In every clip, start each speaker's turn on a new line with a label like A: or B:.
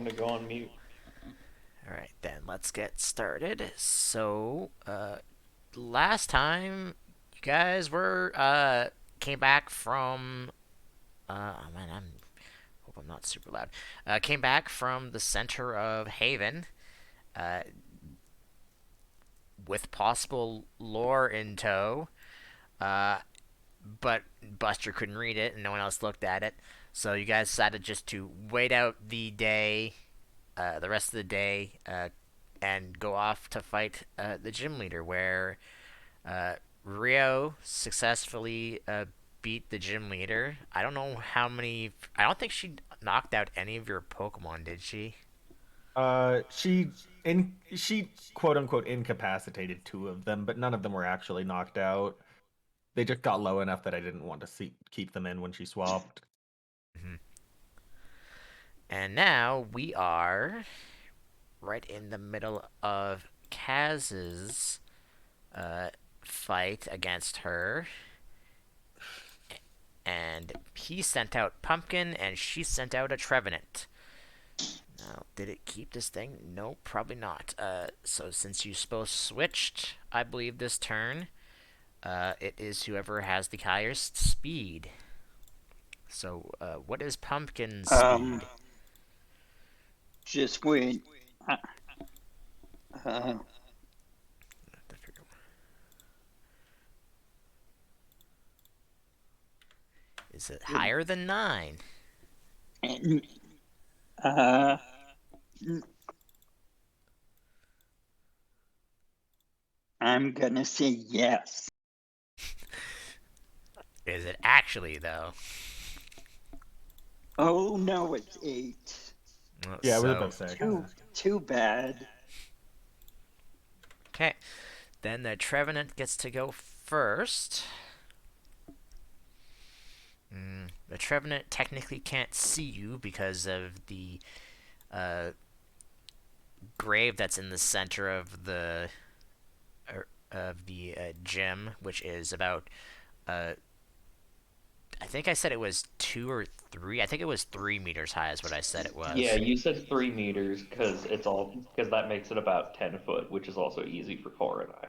A: To go on mute.
B: Alright, then let's get started. So, last time you guys came back from, oh man, hope I'm not super loud. Came back from the center of Haven, uh, with possible lore in tow, uh, but Buster couldn't read it and no one else looked at it. So you guys decided just to wait out the rest of the day, and go off to fight the gym leader, where uh, Rio successfully beat the gym leader. I don't know how many. I don't think she knocked out any of your Pokemon, did she?
C: She quote unquote incapacitated two of them, but none of them were actually knocked out. They just got low enough that I didn't want to keep them in when she swapped.
B: Mm-hmm. And now we are right in the middle of Kaz's uh, fight against her, and he sent out Pumpkin, and she sent out a Trevenant. Now, did it keep this thing? No, probably not. So since you both switched, I believe this turn, it is whoever has the highest speed. So, what is Pumpkin's
D: Um,
B: speed?
D: just wait. Uh, uh,
B: Is it higher than 9?
D: uh, I'm gonna say yes.
B: Is it actually, though?
D: Oh no, it's 8.
C: Yeah, I was
B: So,
C: about to say.
D: Too bad.
B: okay. Then the Trevenant gets to go first. The Trevenant technically can't see you because of the uh, grave that's in the center of the gym, which is about. I think I said it was 2 or 3. I think it was 3 meters high, is what I said it
A: Yeah,
B: was.
A: you said 3 meters because that makes it about 10 foot, which is also easy for Cora and I.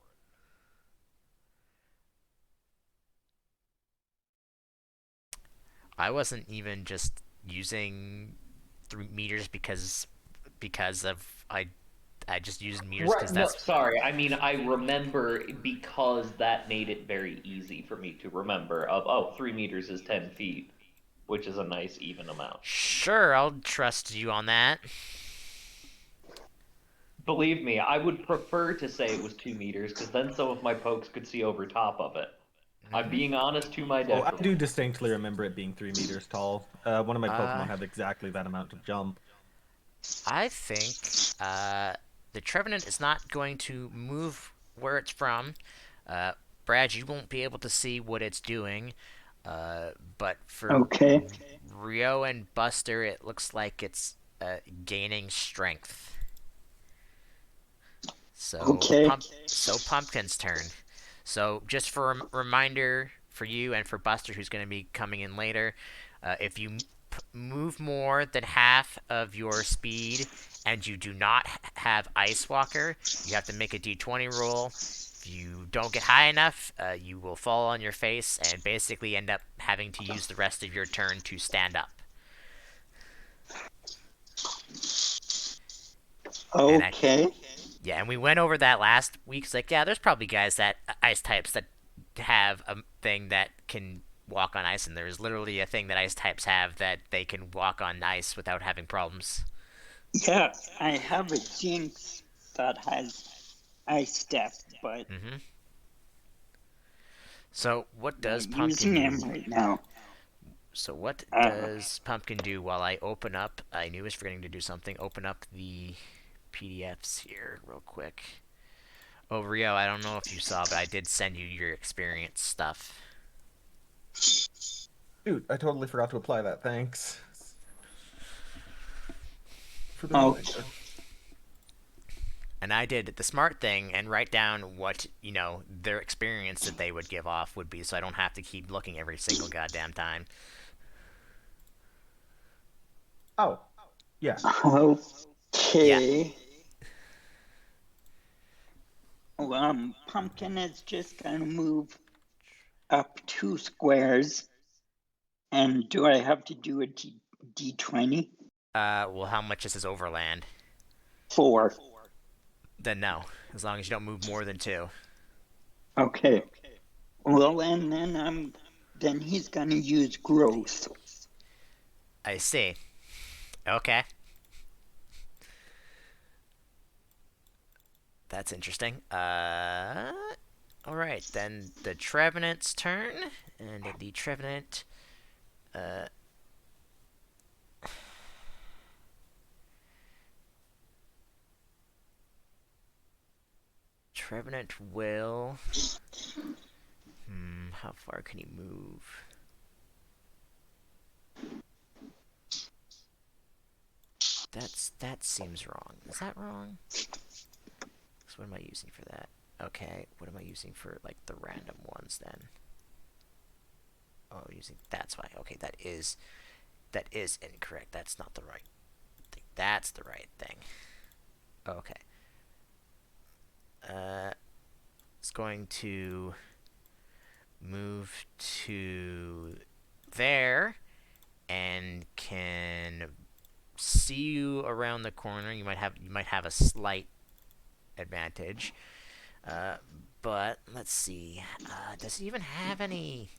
B: I wasn't even just using 3 meters because of I just used meters
A: Right.
B: because
A: No,
B: that's.
A: sorry. I mean, I remember because that made it very easy for me to remember. 3 meters is 10 feet, which is a nice even amount.
B: Sure, I'll trust you on that.
A: Believe me, I would prefer to say it was 2 meters because then some of my pokes could see over top of it. I'm
B: Hmm.
A: being honest to my
C: Oh, I
A: detriment.
C: do distinctly remember it being 3 meters tall. One of my
B: Uh,
C: Pokemon had exactly that amount of jump.
B: I think the Trevenant is not going to move where it's from. Uh, Brad, you won't be able to see what it's doing. But for
D: Okay.
B: Rio and Buster, it looks like it's gaining strength. So
D: Okay.
B: Pumpkin's turn. So just for a reminder for you and for Buster, who's going to be coming in later, if you move more than half of your speed and you do not have Ice Walker, you have to make a D20 roll. If you don't get high enough, you will fall on your face and basically end up having to use the rest of your turn to stand up. And I,
D: Okay.
B: yeah, and we went over that last week. It's like, yeah, there's probably guys that ice types that have a thing that can walk on ice, and there's literally a thing that ice types have that they can walk on ice without having problems.
D: Yeah, I have a Jinx that has ice step, but
B: Hmm. So what does
D: not
B: Pumpkin
D: using him
B: do?
D: right now.
B: So what
D: Uh,
B: does Pumpkin do while I open up? I knew I was forgetting to do something. Open up the PDFs here real quick. Oh, Rio, I don't know if you saw, but I did send you your experience stuff.
C: Dude, I totally forgot to apply that. Thanks for the
D: okay.
C: reminder.
B: And I did the smart thing and write down what, their experience that they would give off would be, so I don't have to keep looking every single goddamn time.
C: Oh, Yeah.
D: Okay. Well, Pumpkin is just gonna move up 2 squares. And do I have to do a D20?
B: Well, how much is his overland?
D: 4.
B: Then no, as long as you don't move more than 2.
D: Okay. Well, and then he's gonna use growth.
B: I see. Okay. That's interesting. Alright, then the Trevenant's turn. And the Trevenant, uh... Trevenant will... how far can he move? That seems wrong. Is that wrong? So what am I using for that? Okay, what am I using for, like, the random ones, then? Oh, that's why. Okay, that is incorrect. That's not the right thing. That's the right thing. Okay. It's going to move to there and can see you around the corner. You might have a slight advantage. But let's see. Does he even have any?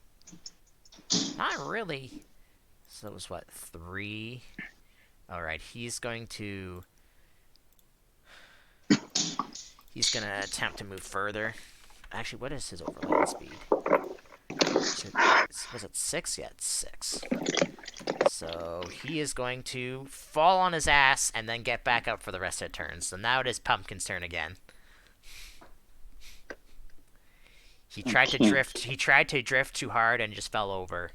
B: Not really. So it was what, 3? All right, he's gonna attempt to move further. Actually, what is his overland speed? Was it 6? Yeah, it's 6. So he is going to fall on his ass and then get back up for the rest of the turn. So now it is Pumpkin's turn again. He tried to drift. He tried to drift too hard and just fell over.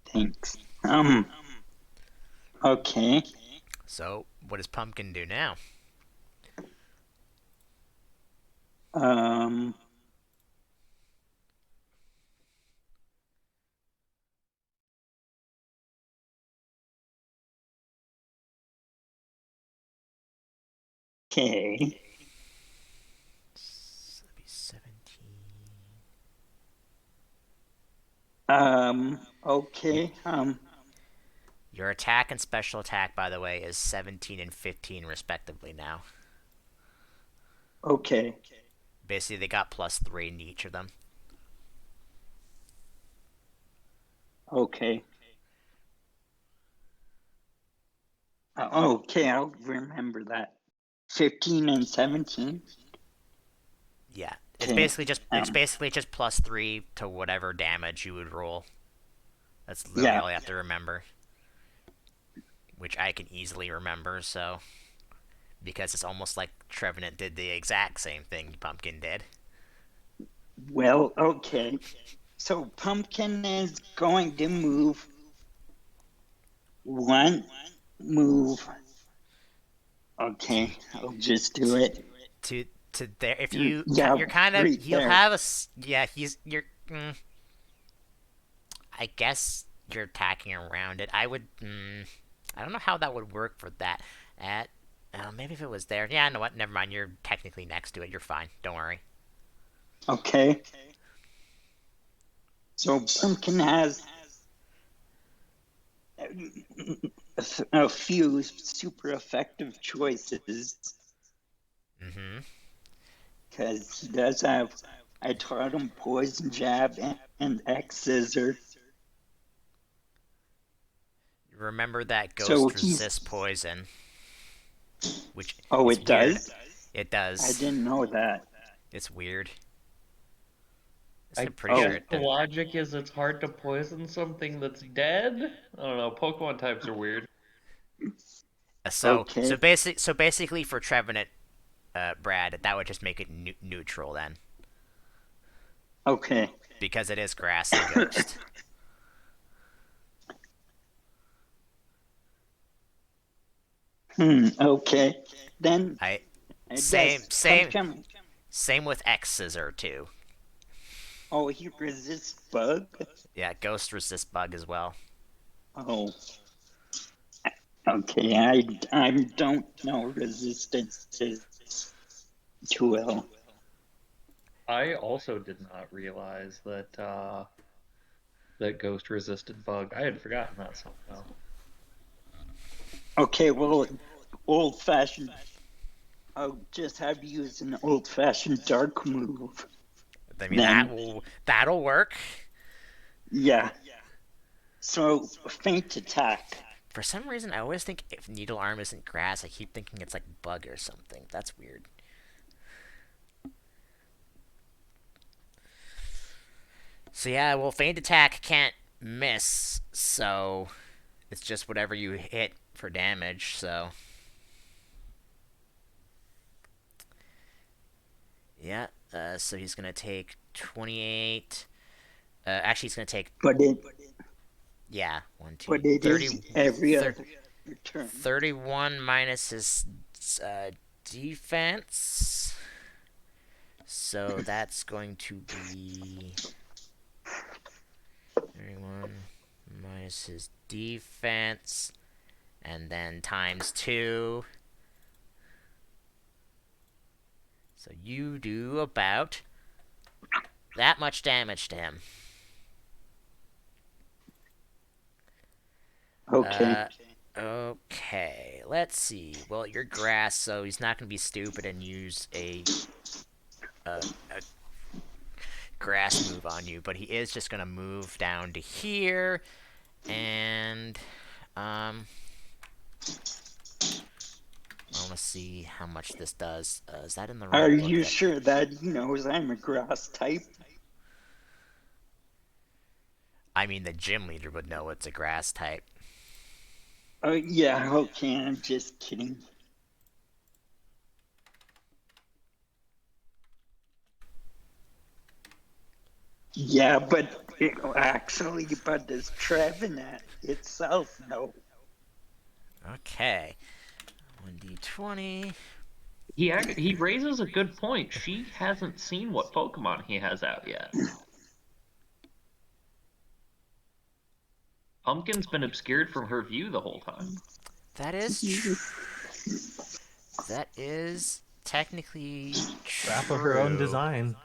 D: Thanks. Okay.
B: So what does Pumpkin do now?
D: Okay.
B: So that'd be 17.
D: Okay.
B: Your attack and special attack, by the way, is 17 and 15 respectively now.
D: Okay.
B: Basically, they got +3 in each of them.
D: Okay. Okay, I'll remember that. 15 and 17.
B: Yeah, it's
D: Okay.
B: basically just +3 to whatever damage you would roll. That's literally all you have to remember, which I can easily remember. So, because it's almost like Trevenant did the exact same thing Pumpkin did.
D: Well, okay. So Pumpkin is going to move 1 move. Okay, I'll just do it.
B: To there, if you
D: Yeah,
B: you're kind of
D: right
B: he'll
D: there.
B: have a yeah you're I guess you're attacking around it. I don't know how that would work for that. Maybe if it was there. Yeah, you know what? Never mind. You're technically next to it. You're fine. Don't worry.
D: Okay. So Pumpkin has a few super effective choices. Because he does have, I taught him Poison Jab and X Scissor.
B: Remember that
D: So
B: ghost
D: he's-
B: resists poison, which
D: Oh,
B: is
D: it
B: weird.
D: does?
B: It does.
D: I didn't know that.
B: It's weird.
A: I
B: I'm pretty sure
A: guess
B: it
A: the
B: does.
A: logic is it's hard to poison something that's dead. I don't know. Pokemon types are weird.
B: So
D: Okay.
B: basically for Trevenant, Brad, that would just make it neutral then,
D: Okay.
B: because it is grass and ghost.
D: Okay. Then I
B: Same
D: guess Pumpkin.
B: same with X Scissor too.
D: Oh, he resists bug?
B: Yeah, ghost resist bug as well.
D: Oh. Okay, I don't know resistances too well.
A: I also did not realize that that ghost resisted bug. I had forgotten that somehow.
D: Okay, well, old fashioned. I'll just have you use an old fashioned dark move.
B: I mean
D: Then,
B: that'll work.
D: yeah. So, feint attack.
B: For some reason, I always think if needle arm isn't grass, I keep thinking it's like bug or something. That's weird. So yeah, well, feint attack can't miss, so it's just whatever you hit for damage. So yeah, so he's gonna take 28. Actually, he's gonna take
D: But it,
B: yeah, 1, 2,
D: but it
B: 30,
D: is every other turn.
B: 31 minus his defense. So that's going to be 31 minus his defense, and then times 2. So you do about that much damage to him.
D: Okay.
B: Okay, let's see. Well, you're grass, so he's not going to be stupid and use a grass move on you, but he is just going to move down to here, and I want to see how much this does. Is that in the
D: Are
B: right book?
D: you sure that he knows I'm a grass type?
B: I mean, the gym leader would know it's a grass type.
D: Oh, yeah, okay, I'm just kidding. Yeah, but actually, but does Trevenant itself know?
B: Okay. 1d20.
A: He raises a good point. She hasn't seen what Pokemon he has out yet. Pumpkin's been obscured from her view the whole time.
B: That is true. That is technically
C: Crap of her own
B: true.
C: design.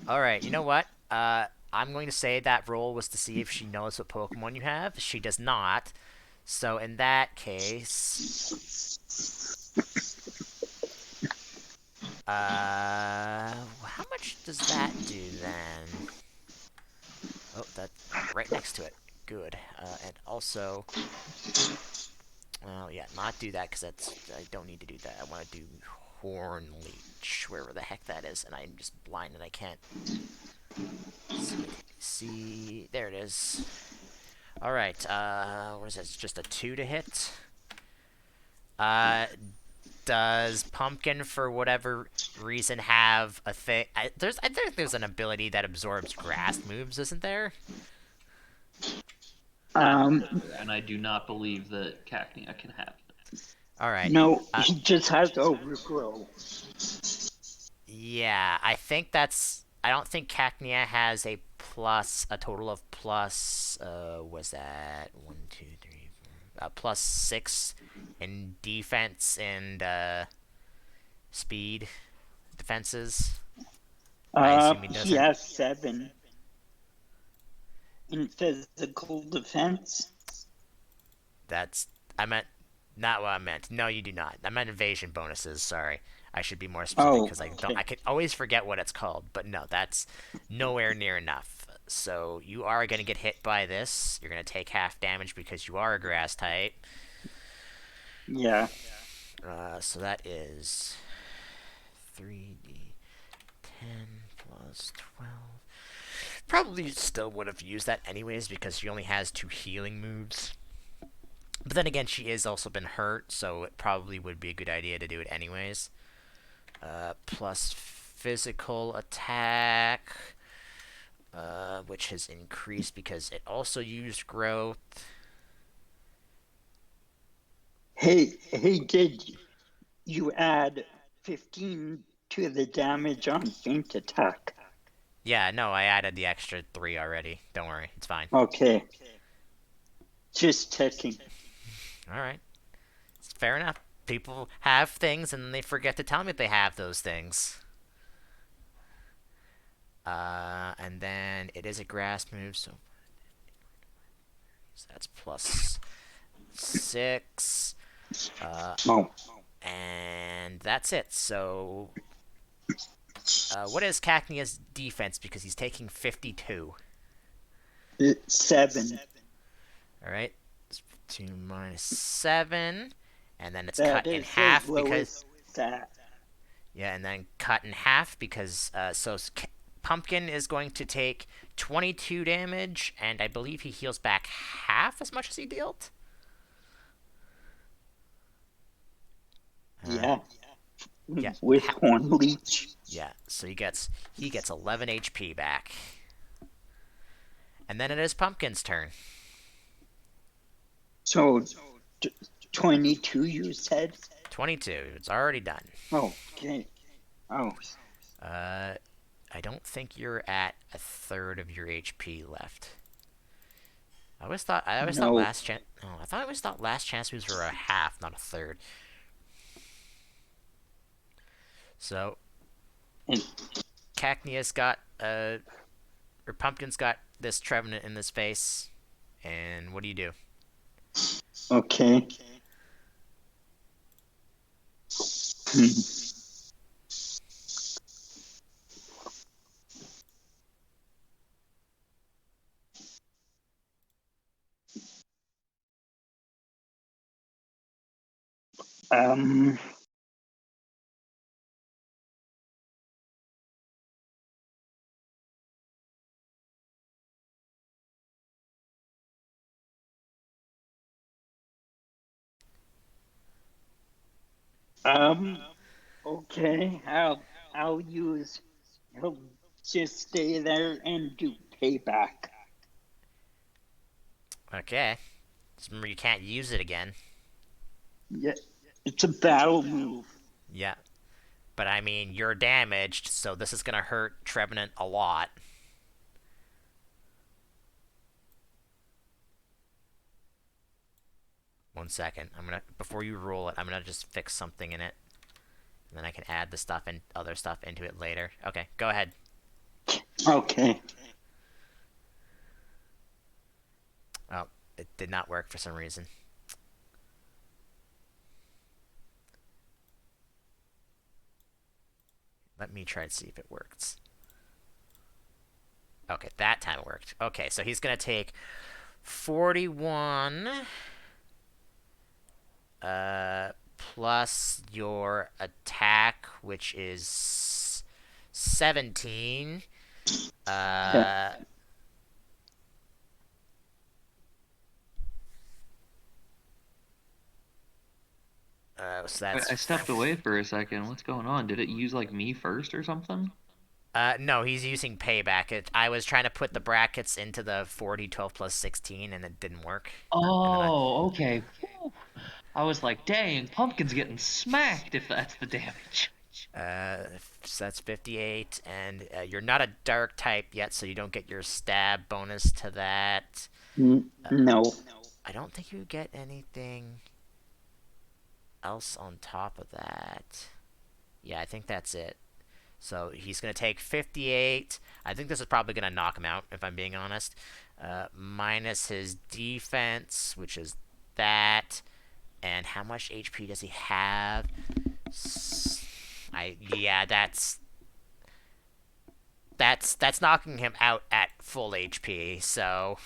B: All right, you know what? I'm going to say that roll was to see if she knows what Pokemon you have. She does not. So in that case, how much does that do then? Oh, that's right next to it. Good. And also, well, yeah, not do that because I don't need to do that. I want to do Horn Leech, wherever the heck that is, and I'm just blind and I can't see. There it is. All right. What is that? It's just a 2 to hit. Does Pumpkin, for whatever reason, have a thing? I think there's an ability that absorbs grass moves, isn't there?
A: And I do not believe that Cacnea can have it.
B: All right.
D: No, he just has to overgrow.
B: Yeah, I think that's. I don't think Cacnea has a total of plus. Was that 1, 2, 3, 4? Plus 6 in defense and speed defenses. I assume he doesn't.
D: He has 7 in physical defense.
B: That's. I meant. Not what I meant. No, you do not. I meant evasion bonuses. Sorry. I should be more specific because I can always forget what it's called. But no, that's nowhere near enough. So you are going to get hit by this. You're going to take half damage because you are a grass type.
D: Yeah.
B: So that is 3d10 plus 12. Probably still would have used that anyways because she only has 2 healing moves. But then again, she is also been hurt, so it probably would be a good idea to do it anyways. Plus physical attack, which has increased because it also used growth.
D: Hey, did you add 15 to the damage on feint attack?
B: Yeah, no, I added the extra 3 already. Don't worry, it's fine.
D: Okay. Just checking.
B: All right, it's fair enough. People have things and they forget to tell me if they have those things. And then it is a grass move, so that's plus 6.
D: Oh,
B: And that's it. So, what is Cacnea's defense? Because he's taking 52.
D: 7.
B: All right, 2 minus 7, and then it's
D: That
B: cut in
D: is as
B: half
D: low
B: because
D: as that.
B: yeah, and then cut in half because Pumpkin is going to take 22 damage, and I believe he heals back half as much as he dealt.
D: Yeah.
B: Yeah,
D: With Horn Leech.
B: yeah. So he gets 11 HP back, and then it is Pumpkin's turn.
D: So, 22 you said?
B: 22. It's already done.
D: Okay. Oh,
B: I don't think you're at a third of your HP left. I always thought
D: no.
B: last chance. Oh, I always thought last chance moves were a half, not a third. So,
D: And,
B: Cacnea's got or Pumpkin's got this Trevenant in his face, and what do you do?
D: okay. Hmm. Um, um, okay. I'll just stay there and do payback.
B: Okay. Just remember, you can't use it again.
D: Yeah. It's a battle move.
B: Yeah. But I mean, you're damaged, so this is gonna hurt Trevenant a lot. One second. Before you roll it, I'm gonna just fix something in it. And then I can add the stuff and other stuff into it later. Okay, go ahead.
D: Okay.
B: Oh, it did not work for some reason. Let me try to see if it works. Okay, that time it worked. Okay, so he's gonna take 41 plus your attack, which is 17.
D: Yeah.
B: So that's
A: I stepped away for a second. What's going on? Did it use like me first or something?
B: no, he's using payback. I was trying to put the brackets into the 40, 12 plus 16, and it didn't work. And then
A: Oh, okay. Whew. I was like, dang, Pumpkin's getting smacked if that's the damage.
B: so that's 58, and you're not a dark type yet, so you don't get your stab bonus to that.
D: No.
B: I don't think you get anything else on top of that. Yeah, I think that's it. So he's going to take 58. I think this is probably going to knock him out, if I'm being honest. Minus his defense, which is that. And how much HP does he have? Yeah, that's knocking him out at full HP. So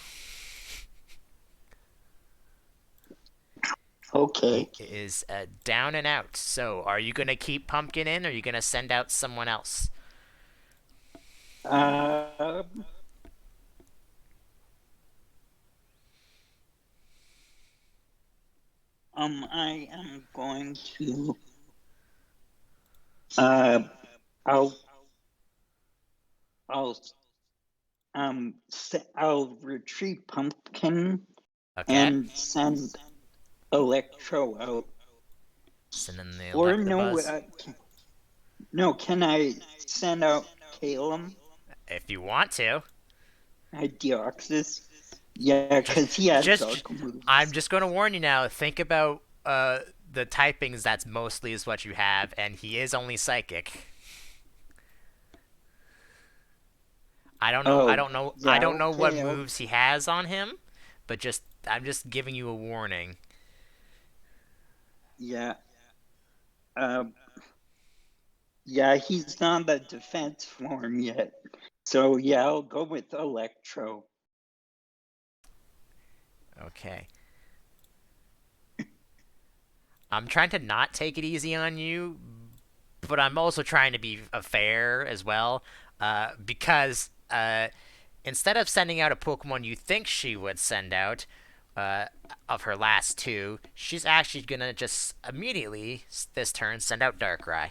D: Okay.
B: he is down and out. So are you gonna keep Pumpkin in, or are you gonna send out someone else?
D: Um, I am going to. Uh, I'll. I'll. I'll retreat Pumpkin
B: Okay.
D: and send Electro out.
B: Send in the
D: Or no,
B: Electabuzz.
D: no. Can I send out Calum?
B: If you want to.
D: Deoxys. Yeah, because he has dark moves.
B: I'm just going to warn you now. Think about the typings. That's mostly is what you have, and he is only psychic. I don't know.
D: Oh,
B: I don't know.
D: yeah,
B: I don't know what
D: okay,
B: moves he has on him, but I'm just giving you a warning.
D: Yeah. Yeah, he's not the defense form yet. So yeah, I'll go with Electro.
B: Okay. I'm trying to not take it easy on you, but I'm also trying to be fair as well, because instead of sending out a Pokemon you think she would send out, of her last two, she's actually gonna just immediately this turn send out Darkrai.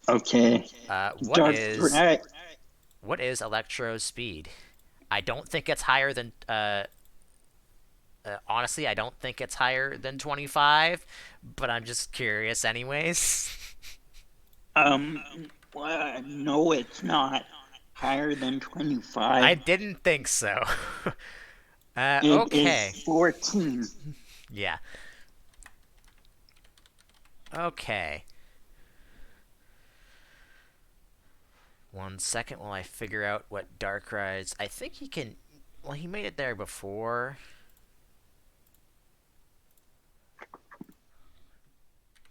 D: Okay.
B: What is Electro's speed? I don't think it's higher than. Honestly, I don't think it's higher than 25, but I'm just curious, anyways.
D: Well, no, it's not higher than 25.
B: I didn't think so.
D: It
B: Okay.
D: is 14.
B: Yeah. Okay. 1 second while I figure out what Darkrai's. I think he can. Well, he made it there before.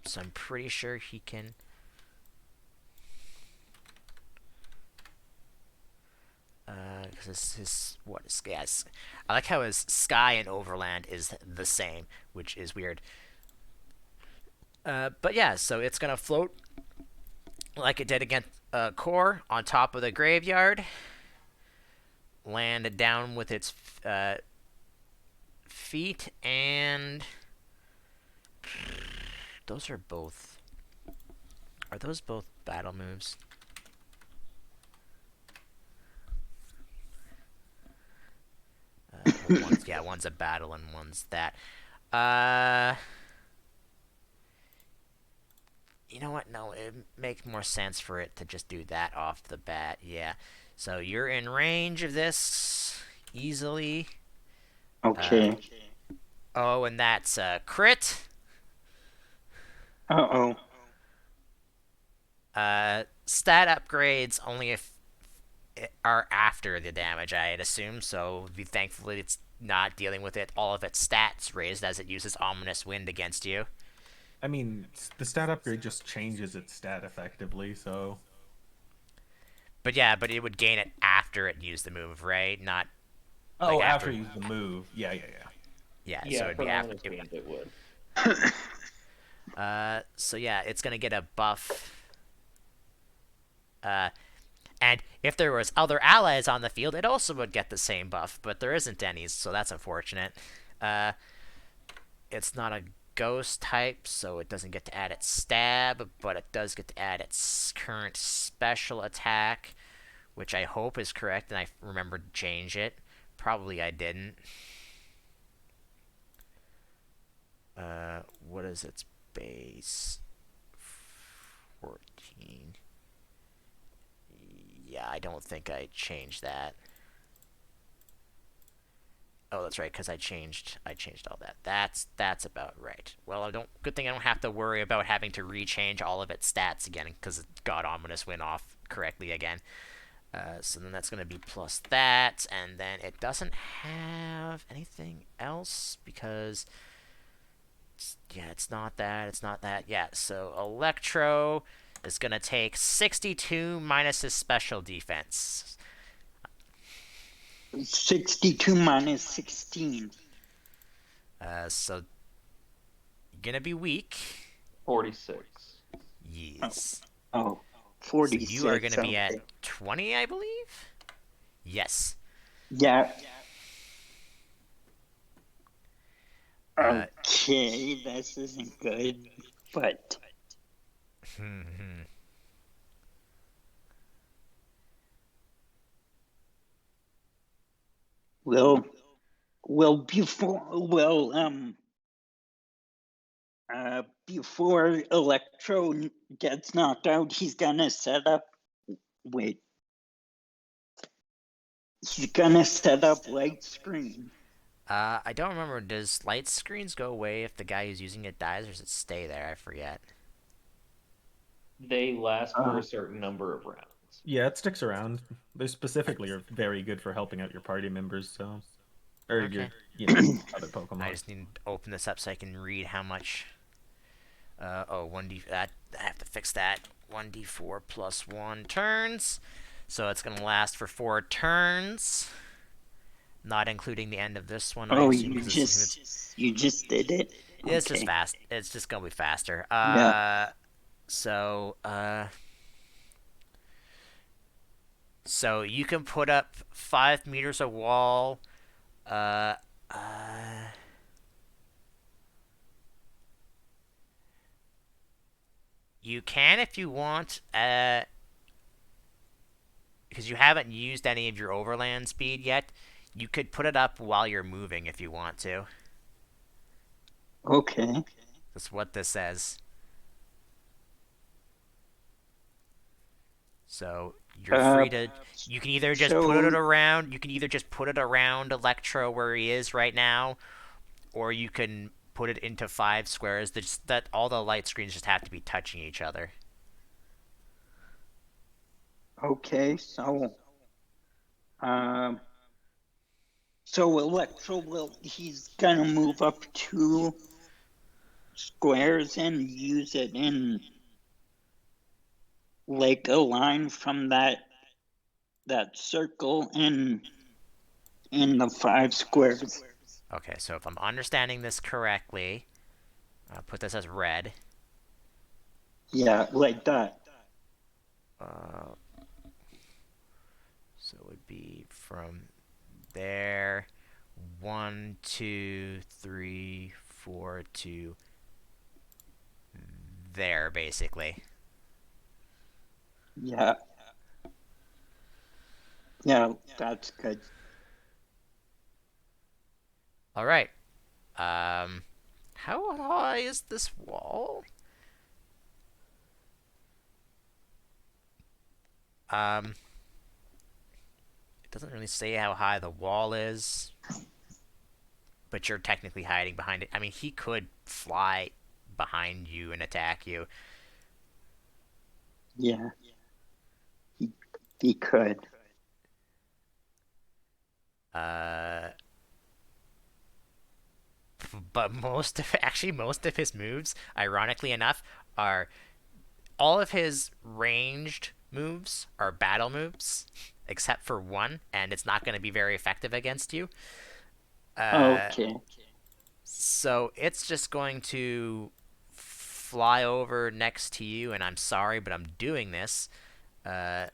B: So I'm pretty sure he can. Because his I like how his Sky and Overland is the same, which is weird. But yeah, so it's gonna float like it did against Core on top of the graveyard. Land down with its feet, and those are both. Are those both battle moves? One's a battle and one's that. You know what? No, it makes more sense for it to just do that off the bat. Yeah. So you're in range of this easily.
D: Okay.
B: Oh, and that's a crit.
D: Uh-oh.
B: Stat upgrades only if are after the damage, I'd assume. So thankfully it's not dealing with all of its stats raised as it uses Ominous Wind against you.
C: I mean, the stat upgrade just changes its stat effectively, so.
B: But yeah, but it would gain it after it used the move, right? Not.
C: Oh, like after you use the move. Yeah.
B: Yeah,
A: Yeah,
B: so it'd
A: for
B: be after.
A: it would.
B: So yeah, it's gonna get a buff. And if there was other allies on the field, it also would get the same buff, but there isn't any, so that's unfortunate. It's not a ghost type, so it doesn't get to add its stab, but it does get to add its current special attack, which I hope is correct, and I remembered to change it. Probably I didn't. What is its base? 14. Yeah, I don't think I changed that. Oh, that's right, because I changed all that. That's about right. Well, good thing I don't have to worry about having to rechange all of its stats again, because it got Ominous Wind off correctly again. So then that's going to be plus that, and then it doesn't have anything else, because it's not that. Yeah, so Electro is going to take 62 minus his special defense.
D: 62 minus 16.
B: So you're gonna be weak.
A: 46.
B: Yes.
D: Oh, 46.
B: So you are gonna be at 20, I believe. Yes.
D: Yeah. Okay, this isn't good, but. Before Electro gets knocked out, he's gonna set up Wait. He's gonna set up light screen.
B: I don't remember. Does light screens go away if the guy who's using it dies, or does it stay there? I forget.
A: They last for
D: Uh,
A: a certain number of rounds.
C: Yeah, it sticks around. They specifically are very good for helping out your party members, so or
B: Okay.
C: your other
B: I
C: Pokemon.
B: just need to open this up so I can read how much. Oh, 1d. That I have to fix that. 1d4 plus 1 turns. So it's gonna last for 4 turns, not including the end of this one. I
D: oh,
B: assume because
D: you just did it.
B: it's just
D: Okay.
B: fast. It's just gonna be faster.
D: Yeah.
B: So so you can put up 5 meters of wall. Uh, uh, you can if you want. Because you haven't used any of your overland speed yet. You could put it up while you're moving if you want to.
D: Okay.
B: That's what this says. So you're
D: Uh,
B: free to. You can either just put it
D: so
B: around. You can either just put it around Electro where he is right now, or you can put it into 5 squares. That all the light screens just have to be touching each other.
D: okay, um, so he's gonna move up 2 squares and use it in like a line from that circle in the 5 squares.
B: Okay, so if I'm understanding this correctly, I'll put this as red.
D: Yeah, like that.
B: Uh, so it would be from there, 1, 2, 3, 4 to there, basically.
D: Yeah. Yeah, that's good.
B: All right. How high is this wall? Um, it doesn't really say how high the wall is, but you're technically hiding behind it. I mean, he could fly behind you and attack you.
D: Yeah, he could.
B: Uh, but most of his moves, ironically enough, are all of his ranged moves are battle moves, except for one, and it's not going to be very effective against you. Uh,
D: Okay.
B: so it's just going to fly over next to you, and I'm sorry, but I'm doing this. Uh,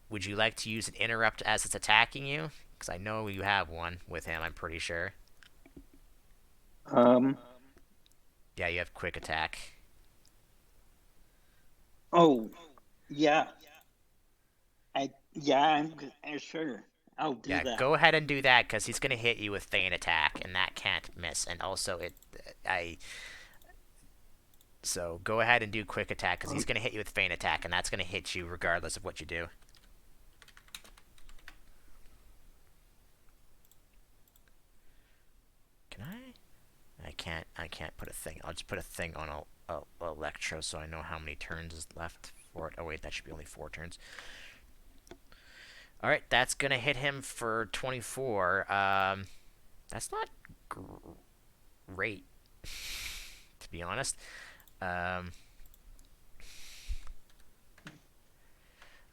B: would you like to use an interrupt as it's attacking you? Because I know you have one with him, I'm pretty sure.
D: Um.
B: Yeah, you have quick attack.
D: Oh, yeah. Sure. I'll do
B: Yeah,
D: that.
B: go ahead and do that because he's gonna hit you with feint attack, and that can't miss. And also, I. So go ahead and do quick attack because he's gonna hit you with feint attack, and that's gonna hit you regardless of what you do. Can I? I can't. I can't put a thing. I'll just put a thing on a Electro so I know how many turns is left for it. Oh wait, that should be only 4 turns. All right, that's gonna hit him for 24. That's not great, to be honest. Um,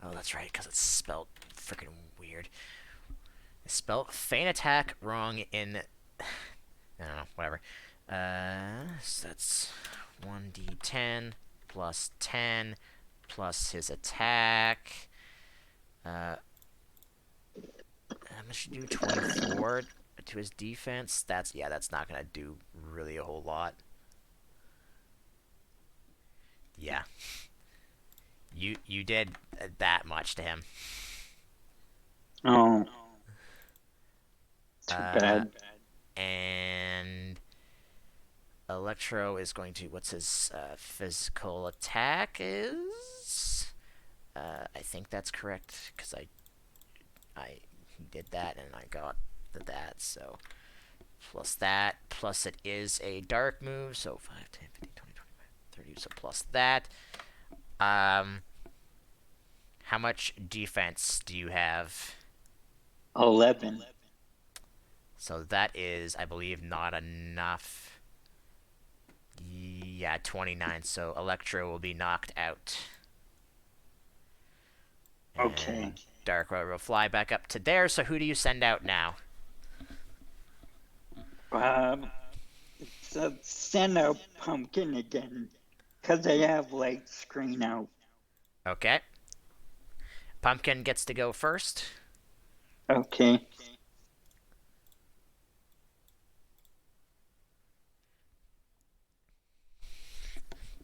B: oh, that's right, because it's spelled freaking weird. It's spelled feint attack wrong in. I don't know, whatever. So that's 1d10 plus 10 plus his attack. I'm gonna do 24 to his defense. That's not gonna do really a whole lot. Yeah, you did that much to him.
D: Oh, too
B: Uh,
D: bad.
B: and Electro is going to. What's his physical attack is? I think that's correct because I did that and I got that. So plus that, plus it is a dark move. So 5, 10, 15, 20, 25, 30. So plus that. How much defense do you have?
D: 11.
B: So that is, I believe, not enough. Yeah, 29. So Electro will be knocked out.
D: Okay.
B: And Dark Road will fly back up to there. So who do you send out now?
D: So send out Pumpkin again, because I have light screen out.
B: Okay. Pumpkin gets to go first.
D: Okay.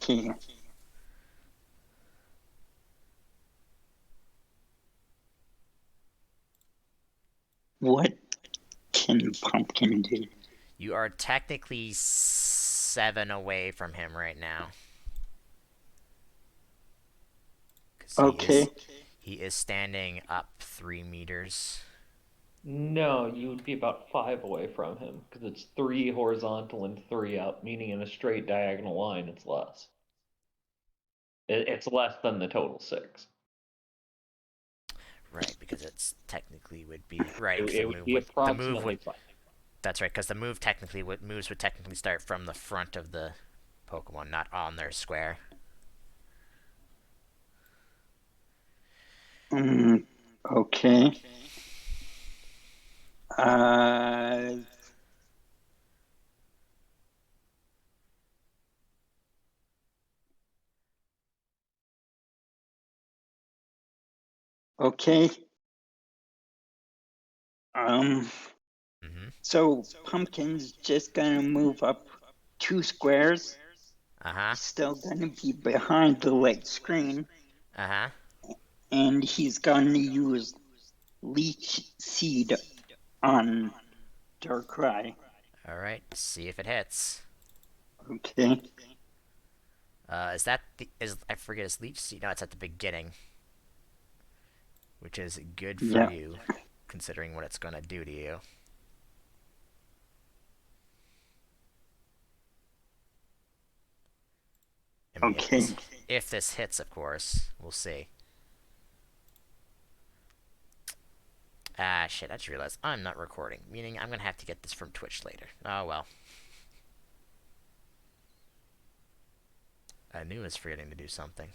D: Okay. What can Pumpkin do?
B: You are technically 7 away from him right now. Because
D: Okay.
B: he is standing up 3 meters.
A: No, you would be about 5 away from him because it's 3 horizontal and 3 up, meaning in a straight diagonal line, it's less. It's less than the total 6.
B: Right, because it's technically would be right.
A: It,
B: Because
A: it would be
B: the move
A: approximately
B: would.
A: 5.
B: That's right. Because the move technically moves would technically start from the front of the Pokemon, not on their square.
D: Okay. Uh, okay.
B: Mm-hmm.
D: So Pumpkin's just gonna move up 2 squares.
B: Uh-huh.
D: He's still gonna be behind the light screen,
B: Uh-huh.
D: and he's gonna use Leech Seed on Darkrai.
B: Alright, see if it hits.
D: Okay.
B: Is that the I forget, is Leech Seed? No, it's at the beginning. Which is good for
D: Yeah.
B: you, considering what it's gonna do to you. I mean,
D: Okay.
B: if this hits, of course, we'll see. Ah, shit, I just realized I'm not recording, meaning I'm gonna have to get this from Twitch later. Oh, well. I knew I was forgetting to do something.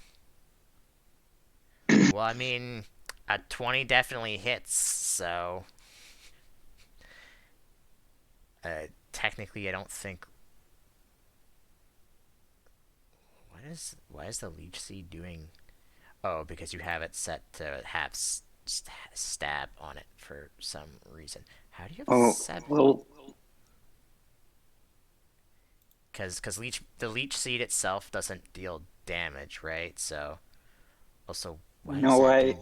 B: Well, I mean, a 20 definitely hits, so... technically, I don't think... Why is the Leech Seed doing... Oh, because you have it set to have stab on it for some reason. How do you have
D: Oh,
B: 7?
D: well,
B: Because the Leech Seed itself doesn't deal damage, right? So... Also, why is
D: no,
B: that doing...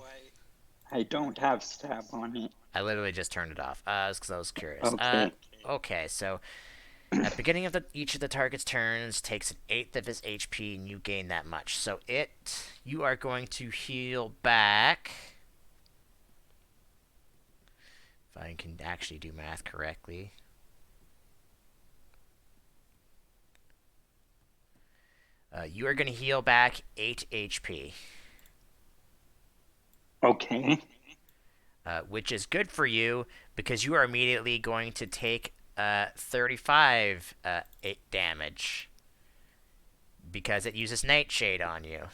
D: I don't have stab on it.
B: I literally just turned it off. It's because I was curious.
D: Okay.
B: Okay, so at the beginning of each of the target's turns, takes an eighth of his HP, and you gain that much. So you are going to heal back. If I can actually do math correctly. You are going to heal back 8 HP.
D: Okay.
B: Which is good for you because you are immediately going to take 35 8 damage because it uses Nightshade on you.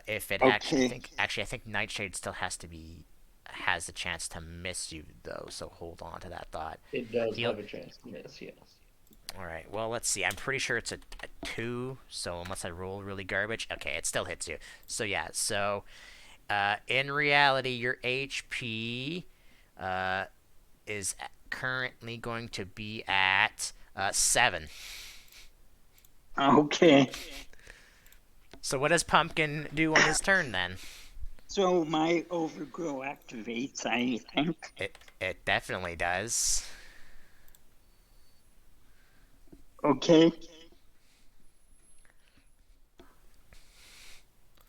B: If it
D: Okay.
B: I think Nightshade still has a chance to miss you though, so hold on to that thought.
A: It does
B: Heal.
A: have a chance to miss, yes.
B: All right. Well, let's see. I'm pretty sure it's a 2. So unless I roll really garbage, okay, it still hits you. So yeah. So in reality, your HP is currently going to be at 7.
D: Okay.
B: So what does Pumpkin do on his turn then?
D: So my overgrow activates, I think.
B: It definitely does.
D: Okay.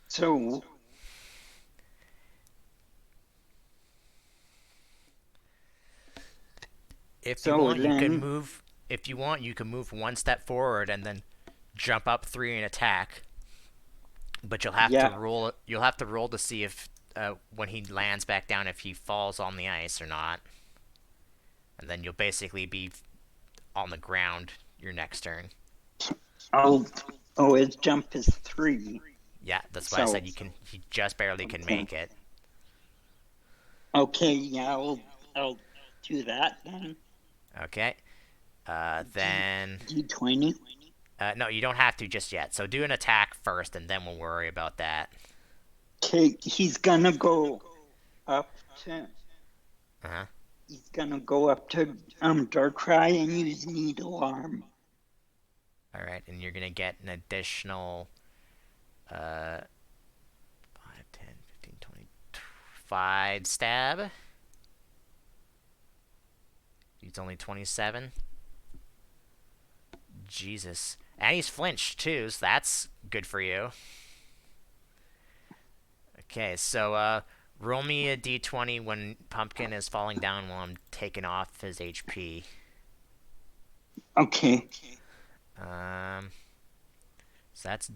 D: So
B: If you
D: So
B: want, you can
D: then,
B: move. If you want, you can move one step forward and then jump up three and attack. But you'll have to
D: yeah,
B: roll. You'll have to roll to see if when he lands back down, if he falls on the ice or not. And then you'll basically be on the ground your next turn.
D: I'll. Oh, his jump is 3.
B: Yeah, that's why I
D: So
B: said you can. He just barely can
D: okay,
B: make it.
D: okay, yeah, I'll do that then.
B: Okay.
D: D
B: Then
D: D20.
B: no, you don't have to just yet. So do an attack first, and then we'll worry about that.
D: Okay, he's gonna go up to.
B: Uh huh.
D: He's gonna go up to Darkrai and use Needle Arm.
B: All right, and you're gonna get an additional 5, 10, 15, 20, 5 stab. He's only 27. Jesus. And he's flinched too, so that's good for you. Okay, so roll me a d20 when Pumpkin is falling down while I'm taking off his HP.
D: Okay.
B: Um, so that's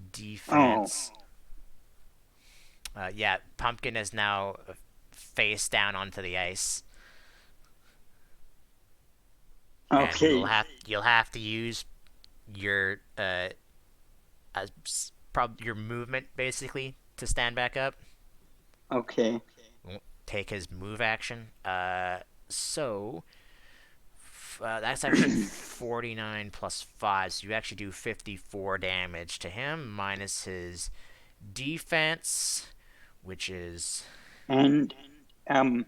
D: Oh,
B: defense. Yeah, Pumpkin is now face down onto the ice, and
D: okay,
B: you'll have to use your your movement basically to stand back up.
D: okay.
B: Won't take his move action. So that's actually 49 plus 5, so you actually do 54 damage to him, minus his defense, which is...
D: And um,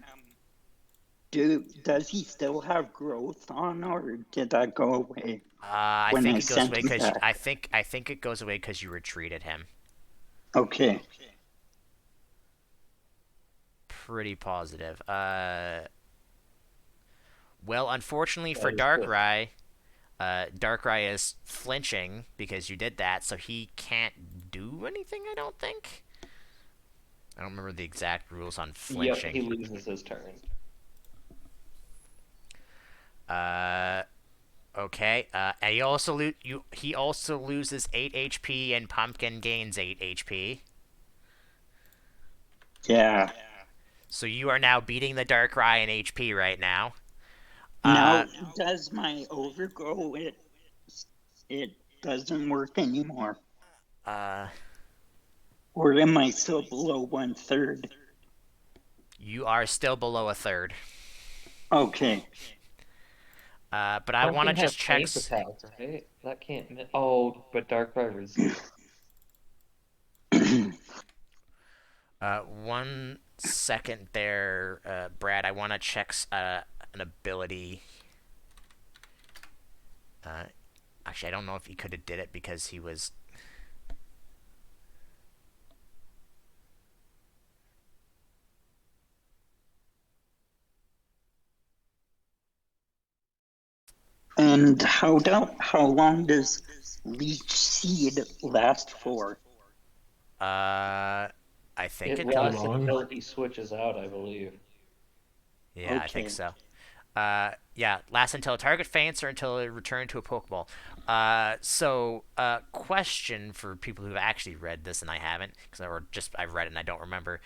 D: does he still have growth on, or did that go away
B: I
D: when
B: think
D: I
B: it goes
D: sent
B: away
D: him
B: because
D: back?
B: I think it goes away because you retreated him.
D: Okay.
B: Pretty positive. Well, unfortunately for
A: That is good.
B: Darkrai, Darkrai is flinching because you did that, so he can't do anything, I don't think. I don't remember the exact rules on
A: Yep,
B: flinching.
A: he loses his turn.
B: Uh, okay. And he also loses 8 HP, and Pumpkin gains 8 HP.
D: Yeah.
B: So you are now beating the Darkrai in HP right now.
D: Now, does my overgrow it doesn't work anymore,
B: Uh,
D: or am I still below 1/3?
B: you are still below a third.
D: Okay.
B: But I want to
A: Pumpkin has
B: just check.
A: paint attacks, right? That can't. Oh, but Darkrai resist.
B: 1 second there, Brad. I want to check an ability. Uh, Actually, I don't know if he could have did it because he was.
D: And how long does leech seed last for?
B: Uh, I think
A: It
C: Too
B: until.
A: lasts
C: long.
A: until he switches out, I believe.
B: Yeah, I think
D: Okay.
B: so. Yeah, lasts until a target faints or until it returned to a Pokeball. Question for people who've actually read this and I haven't, I've read it and I don't remember.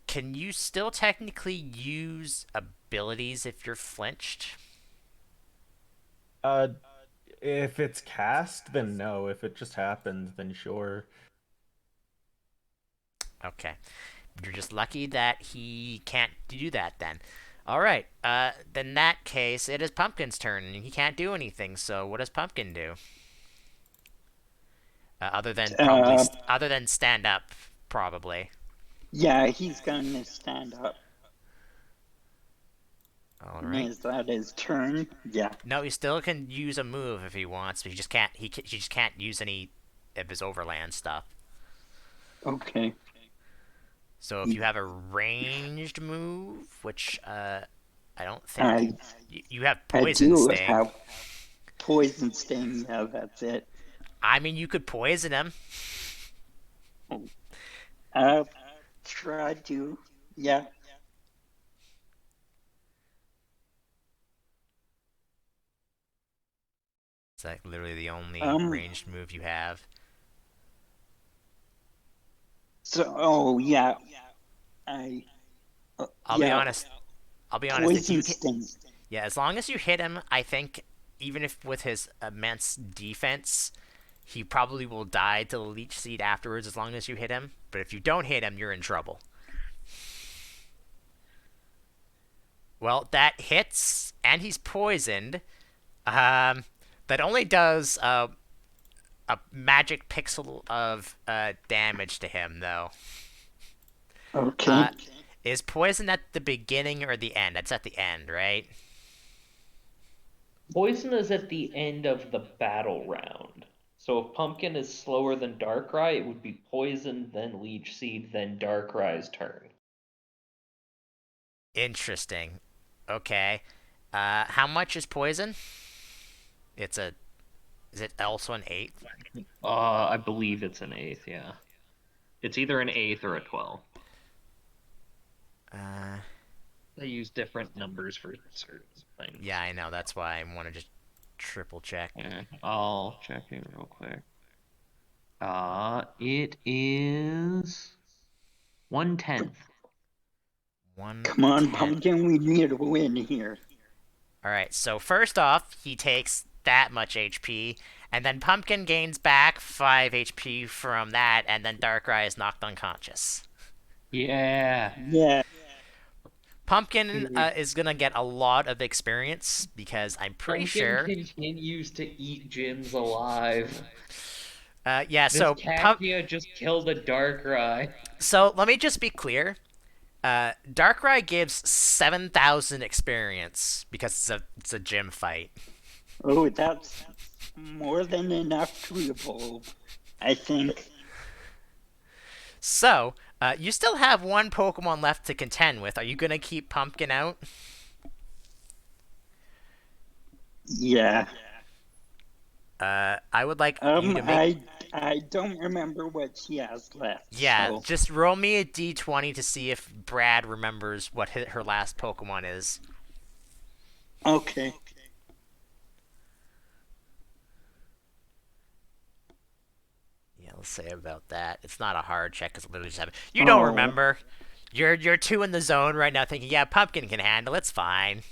B: Can you still technically use abilities if you're flinched?
C: Uh, if it's cast, then no. If it just happens, then sure.
B: Okay. You're just lucky that he can't do that then. All right. Then in that case, it is Pumpkin's turn, and he can't do anything. So what does Pumpkin do?
D: Uh,
B: Other than stand up, probably.
D: yeah, he's gonna stand up.
B: All right.
D: Is that his turn? Yeah.
B: No, he still can use a move if he wants, but he just can't. He just can't use any of his overland stuff.
D: Okay.
B: So if you have a ranged move, which I don't think
D: I
B: you have
D: I
B: poison
D: do
B: sting.
D: have poison sting. Yeah, that's it.
B: I mean, you could poison him.
D: Uh, try to. Yeah.
B: It's like literally the only
D: Um.
B: ranged move you have.
D: So, oh yeah, I
B: I'll be
D: yeah,
B: honest. I'll be honest. If you
D: poison
B: hit,
D: sting.
B: yeah, as long as you hit him, I think even if with his immense defense, he probably will die to the leech seed afterwards. As long as you hit him. But if you don't hit him, you're in trouble. Well, that hits, and he's poisoned. That only does a magic pixel of damage to him, though.
D: Okay.
B: Uh, is poison at the beginning or the end? That's at the end, right?
A: Poison is at the end of the battle round. So if Pumpkin is slower than Darkrai, it would be Poison, then Leech Seed, then Darkrai's turn.
B: Interesting. Okay. How much is poison? It's a. Is it also an eighth?
A: I believe it's an eighth, yeah. It's either an eighth or a 12.
B: Uh,
A: They use different numbers for certain things.
B: yeah, I know. That's why I want to just triple check.
A: I'll check it real quick. It is 1/10.
B: One
D: Come on,
B: ten.
D: Pumpkin, we need a win here.
B: All right. So first off, he takes that much HP, and then Pumpkin gains back 5 HP from that, and then Darkrai is knocked unconscious.
A: Yeah.
D: Yeah.
B: Pumpkin is gonna get a lot of experience because I'm pretty
A: Pumpkin
B: sure.
A: continues to eat gyms alive.
B: Yeah.
A: This
B: So
A: Cacnea just killed a Darkrai.
B: So let me just be clear. Darkrai gives 7,000 experience because it's a gym fight.
D: Oh, that's more than enough to evolve, I think.
B: So you still have one Pokemon left to contend with. Are you gonna keep Pumpkin out?
D: Yeah.
B: I would like you to make.
D: I don't remember what she has left.
B: Yeah,
D: So.
B: just roll me a d20 to see if Brad remembers what her last Pokemon is.
D: Okay.
B: Yeah, let's say about that. It's not a hard check because literally just happened. You don't remember. You're too in the zone right now, thinking, yeah, Pumpkin can handle. It's fine.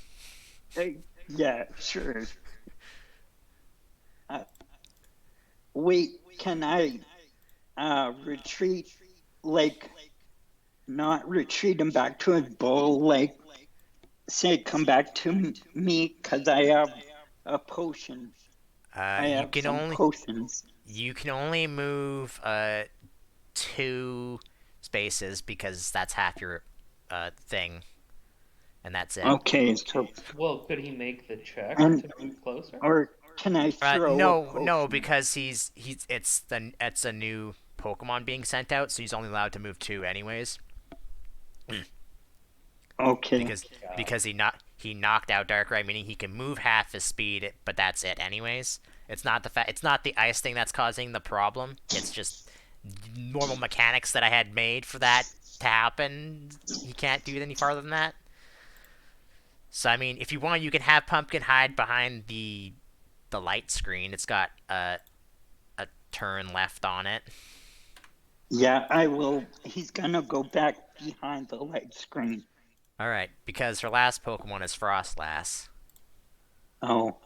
D: Yeah, sure. Uh, wait, can I retreat, like, not retreat him back to his bowl, like, say, come back to me, because I have a potion. I
B: You
D: have
B: can
D: some
B: only
D: potions.
B: move 2 spaces because that's half your thing, and that's it.
D: Okay, so,
A: Well, could he make the check
D: and,
A: to move closer?
D: or can I throw a
B: No,
D: potion?
B: because it's a new Pokemon being sent out, so he's only allowed to move 2 anyways.
D: Okay.
B: Because he knocked out Darkrai, meaning he can move half his speed, but that's it anyways. It's not the ice thing that's causing the problem. It's just normal mechanics that I had made for that to happen. He can't do it any farther than that. So I mean, if you want, you can have Pumpkin hide behind the light screen. It's got a turn left on it.
D: Yeah, I will. He's gonna go back behind the light screen.
B: All right, because her last Pokemon is Frostlass.
D: Oh.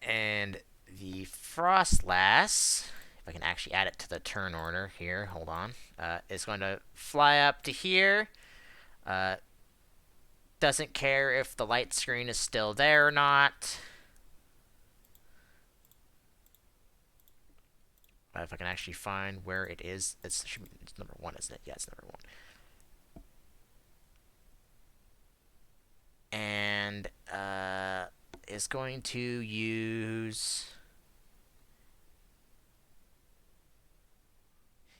B: And the Frostlass, if I can actually add it to the turn order here, hold on, is going to fly up to here. Doesn't care if the light screen is still there or not. If I can actually find where it is, it's number 1, isn't it? Yeah, it's number 1. And is going to use.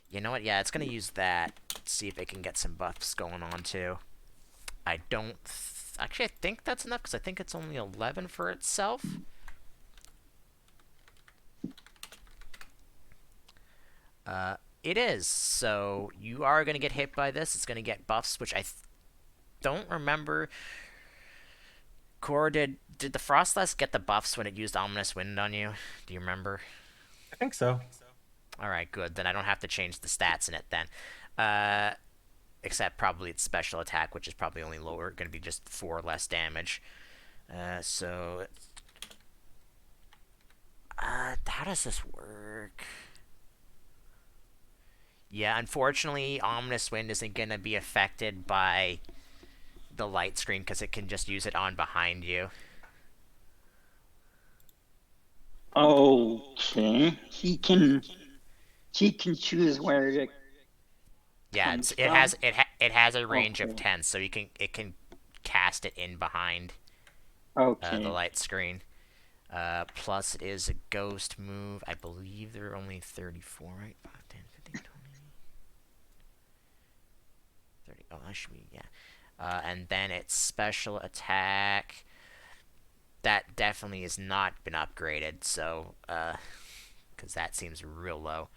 B: You know what? Yeah, it's going to use that. See if it can get some buffs going on too. I don't. Actually, I think that's enough because I think it's only 11 for itself. It is. So you are going to get hit by this. It's going to get buffs, which I don't remember Core, did the Frostless get the buffs when it used Ominous Wind on you? Do you remember?
C: I think so.
B: All right, good. Then I don't have to change the stats in it then. Except probably its special attack, which is probably only lower, going to be just 4 less damage. So, how does this work? Yeah, unfortunately, Ominous Wind isn't going to be affected by the light screen because it can just use it on behind you.
D: Okay. He can choose where it
B: Yeah,
D: comes
B: it
D: from.
B: has a range of
D: Okay.
B: 10, so it can cast it in behind the
D: Okay.
B: light screen. Plus, it is a ghost move. I believe there are only 34, right? 5, 10, 15, 20, 30. Oh, that should be, yeah. And then its special attack. That definitely has not been upgraded, so, because that seems real low.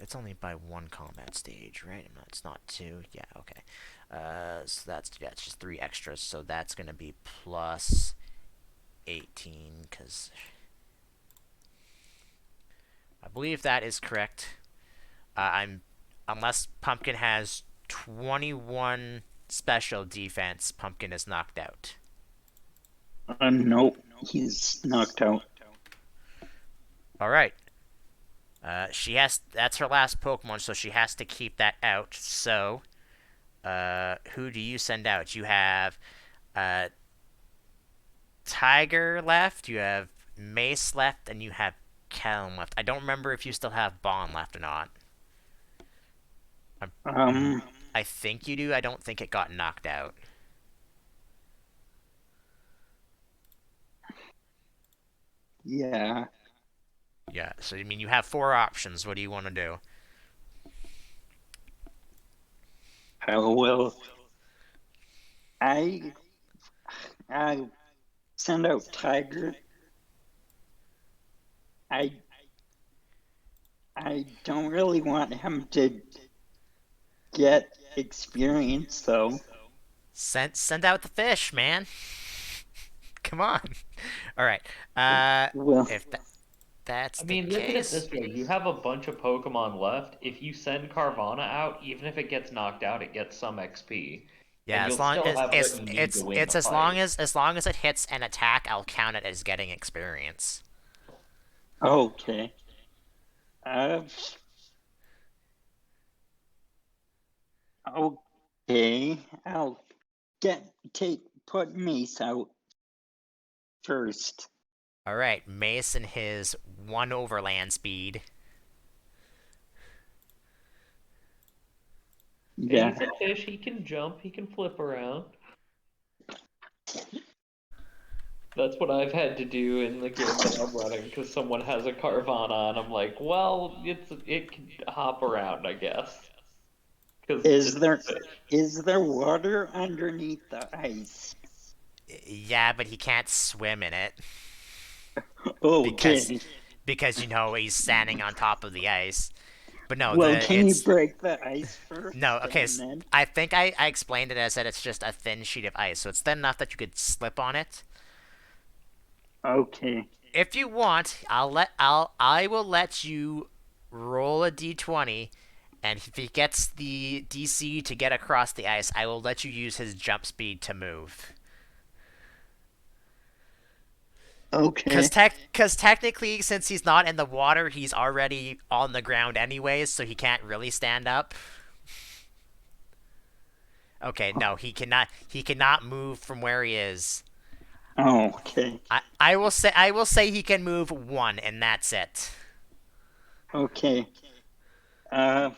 B: It's only by 1 combat stage, right? No, it's not 2. Yeah, okay. So it's just 3 extras. So that's gonna be plus 18, because I believe that is correct. I'm unless Pumpkin has 21 special defense, Pumpkin is knocked out.
D: Nope. He's knocked out.
B: All right. She has. That's her last Pokemon, so she has to keep that out. So, who do you send out? You have uh, Tiger left. You have Mace left, and you have Calm left. I don't remember if you still have Bond left or not.
D: Um.
B: I think you do. I don't think it got knocked out.
D: Yeah.
B: Yeah. So I mean, you have 4 options. What do you want to do?
D: How will I? I send out Tiger. I I don't really want him to get experience though.
B: Send out the fish, man. Come on. All right.
D: Well,
B: If that's
A: I
B: the
A: mean, look at it
B: case,
A: this way. You have a bunch of Pokemon left. If you send Carvana out, even if it gets knocked out, it gets some XP. And
B: yeah.
A: you'll still have what you need to win the
B: It's
A: fight.
B: as long as it hits an attack, I'll count it as getting experience.
D: okay. Uh, okay. I'll put Mace out first.
B: All right, Mace and his 1 overland speed.
A: Hey,
D: Yeah.
A: he's a fish. He can jump. He can flip around. That's what I've had to do in the game that I'm running because someone has a Carvana, and I'm like, well, it can hop around, I guess, because
D: Is
A: it's
D: there
A: a fish.
D: is there water underneath the ice?
B: Yeah, but he can't swim in it because
D: Okay.
B: you know he's standing on top of the ice. But no,
D: Well,
B: the
D: can you
B: it's
D: break the ice
B: no.
D: first
B: Okay,
D: and then?
B: I think I explained it as that it's just a thin sheet of ice, so it's thin enough that you could slip on it.
D: Okay.
B: If you want, I will let you roll a d20, and if he gets the DC to get across the ice, I will let you use his jump speed to move.
D: Okay.
B: Cause technically, since he's not in the water, he's already on the ground anyways, so he can't really stand up. Okay, no, he cannot. He cannot move from where he is.
D: Okay.
B: I will say he can move 1, and that's it.
D: Okay. Uh,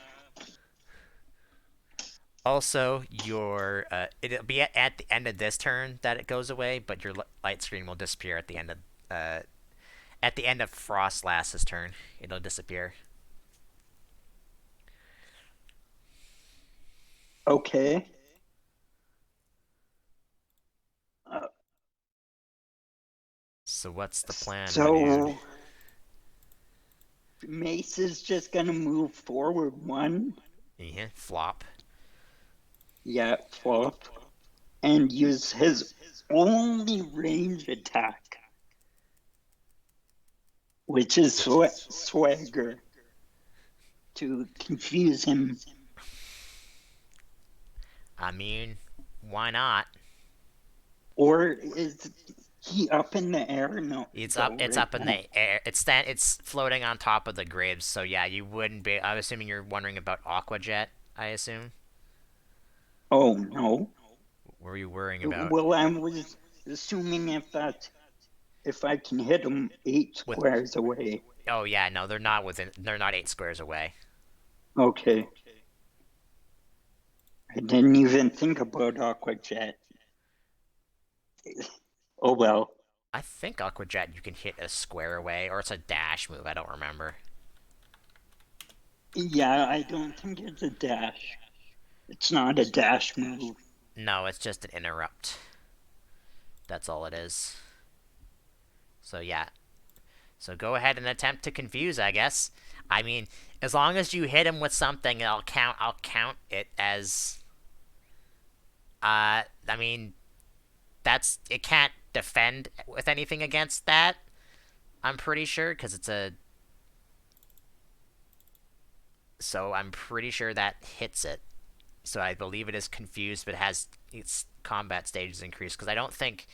B: Also, your it'll be at the end of this turn that it goes away, but your light screen will disappear uh at the end of Frostlass's turn. It'll disappear.
D: okay. Uh,
B: So what's the plan, my dude?
D: so Mace is just gonna move forward one.
B: Yeah, flop.
D: Yeah, flop. And use his only range attack, which is swagger, to confuse him.
B: I mean, why not?
D: Or is he up in the air? No,
B: It's up.
D: though,
B: It's
D: right
B: up in
D: now.
B: the air. It's floating on top of the graves. So yeah, you wouldn't be. I'm assuming you're wondering about Aquajet. I assume.
D: Oh no.
B: What were you worrying about?
D: Well, I was assuming if I can hit him 8
B: With.
D: squares away.
B: Oh yeah, no, they're not within. They're not 8 squares away.
D: Okay. I didn't even think about Aquajet. Oh well.
B: I think Aquajet you can hit a square away, or it's a dash move. I don't remember.
D: Yeah, I don't think it's a dash. It's not a dash move.
B: No, it's just an interrupt. That's all it is. So yeah. So go ahead and attempt to confuse, I guess. I mean, as long as you hit him with something, I'll count it as I mean, it can't defend with anything against that. I'm pretty sure because it's a so I'm pretty sure that hits it. So I believe it is confused, but has its combat stages increased because I don't think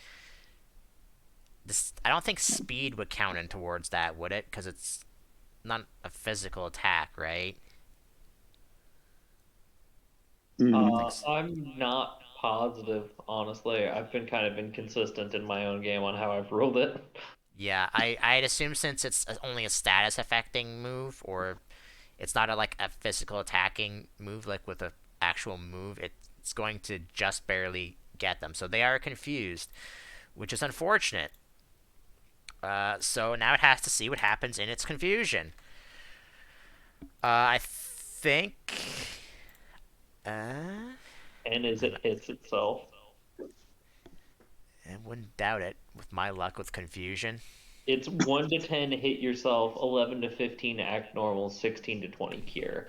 B: speed would count in towards that, would it? Because it's not a physical attack, right?
A: I'm not positive, honestly. I've been kind of inconsistent in my own game on how I've ruled it.
B: Yeah, I'd assume since it's only a status affecting move, or it's not like a physical attacking move, like with a actual move, it's going to just barely get them. So they are confused, which is unfortunate. So now it has to see what happens in its confusion. I think.
A: And as it hits itself.
B: I wouldn't doubt it with my luck with confusion.
A: It's 1 to 10 hit yourself, 11 to 15 act normal, 16 to 20 cure.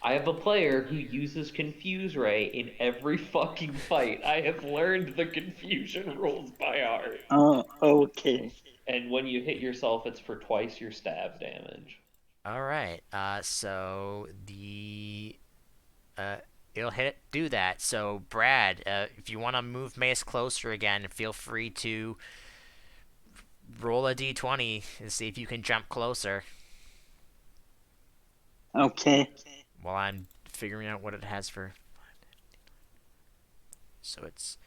A: I have a player who uses Confuse Ray in every fucking fight. I have learned the confusion rules by heart.
D: Oh, okay.
A: And when you hit yourself, it's for twice your stab damage.
B: All right. So the it'll do that. So Brad, if you want to move Mace closer again, feel free to roll a d20 and see if you can jump closer.
D: Okay.
B: While I'm figuring out what it has for. So it's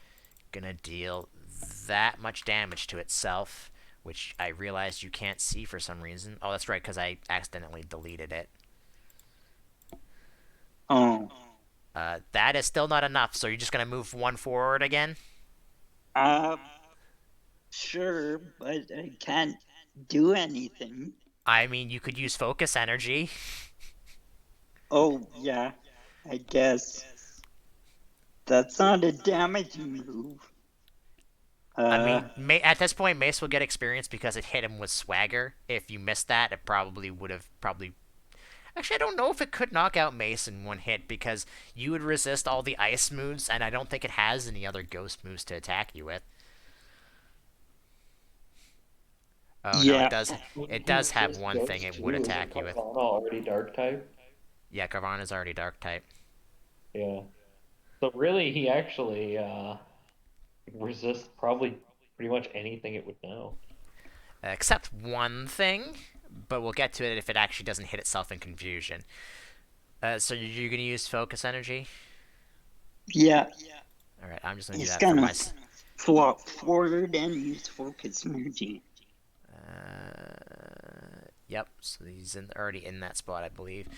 B: gonna deal that much damage to itself, which I realized you can't see for some reason. Oh, that's right, because I accidentally deleted it.
D: Oh.
B: That is still not enough, so you're just gonna move one forward again?
D: Sure, but I can't do anything.
B: I mean, you could use focus energy.
D: Oh, yeah, I guess. That's not a damaging move.
B: I mean, at this point, Mace will get experience because it hit him with swagger. If you missed that, it probably would have Actually, I don't know if it could knock out Mace in one hit because you would resist all the ice moves, and I don't think it has any other ghost moves to attack you with. Oh no,
D: yeah.
B: It does have one thing it would attack you with.
A: Carvana already dark type?
B: Yeah, Carvana's already dark type.
A: Yeah. So really, he actually resists probably pretty much anything it would know.
B: Except one thing, but we'll get to it if it actually doesn't hit itself in confusion. So you're gonna use focus energy?
D: Yeah.
B: All right, I'm just gonna do
D: It's
B: that for
D: gonna
B: my.
D: flop forward and use focus energy.
B: Yep. So he's already in that spot, I believe.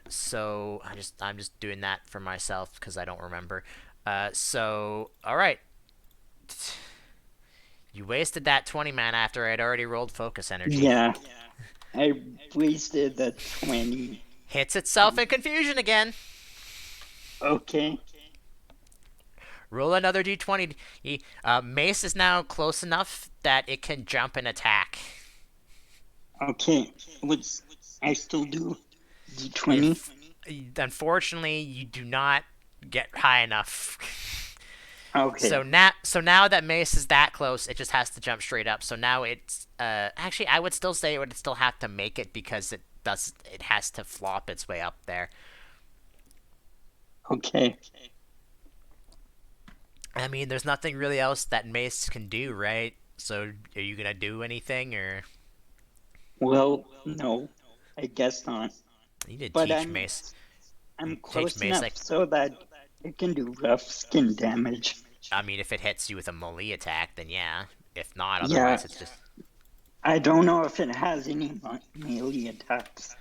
B: So I'm just doing that for myself because I don't remember. So all right. You wasted that 20 mana after I'd already rolled focus energy.
D: Yeah. I wasted the 20.
B: Hits itself in confusion again.
D: Okay.
B: Roll another d20. Mace is now close enough that it can jump and attack.
D: Okay, what's I still do D20?
B: If unfortunately you do not get high enough.
D: Okay,
B: So now that Mace is that close, it just has to jump straight up. So now it's actually I would still say it would still have to make it because it has to flop its way up there.
D: okay.
B: I mean, there's nothing really else that Mace can do, right? So are you gonna do anything or
D: Well, no, I guess not.
B: you need to
D: But
B: teach Mace
D: I'm
B: teach
D: close
B: Mace
D: enough
B: like
D: so that it can do rough skin damage.
B: I mean if it hits you with a melee attack, then yeah. If not,
D: Yeah,
B: otherwise it's just
D: I don't know if it has any melee attacks.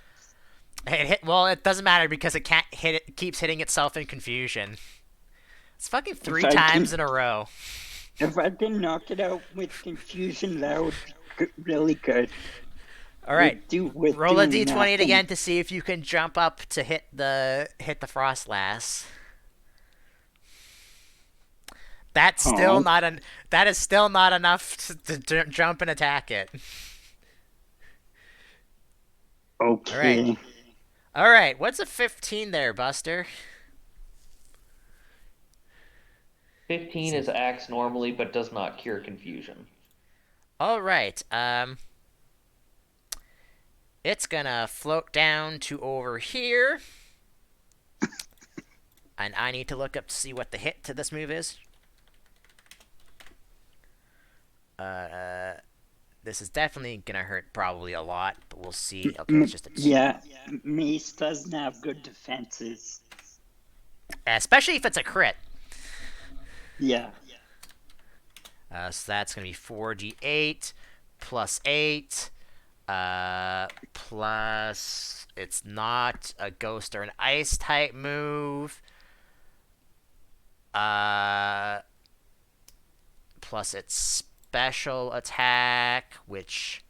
B: well, it doesn't matter because it can't hit it keeps hitting itself in confusion. It's fucking
D: If
B: three
D: I
B: times
D: can,
B: in a row.
D: if I can knock it out with confusion, that would be really good.
B: All right.
D: With
B: Roll a
D: doing
B: d20
D: nothing.
B: again to see if you can jump up to hit the frost lass. That's still
D: Oh,
B: not that is still not enough to jump and attack it. All right.
D: okay.
B: All right. What's a 15 there, Buster?
A: 15 is acts normally, but does not cure confusion.
B: All right. It's gonna float down to over here, and I need to look up to see what the hit to this move is. Uh, this is definitely gonna hurt probably a lot, but we'll see. Okay, it's just a
D: Yeah, Mace doesn't have good defenses.
B: especially if it's a crit.
D: Yeah.
B: So that's gonna be 4d8 plus 8 plus it's not a ghost or an ice type move. Plus its special attack, which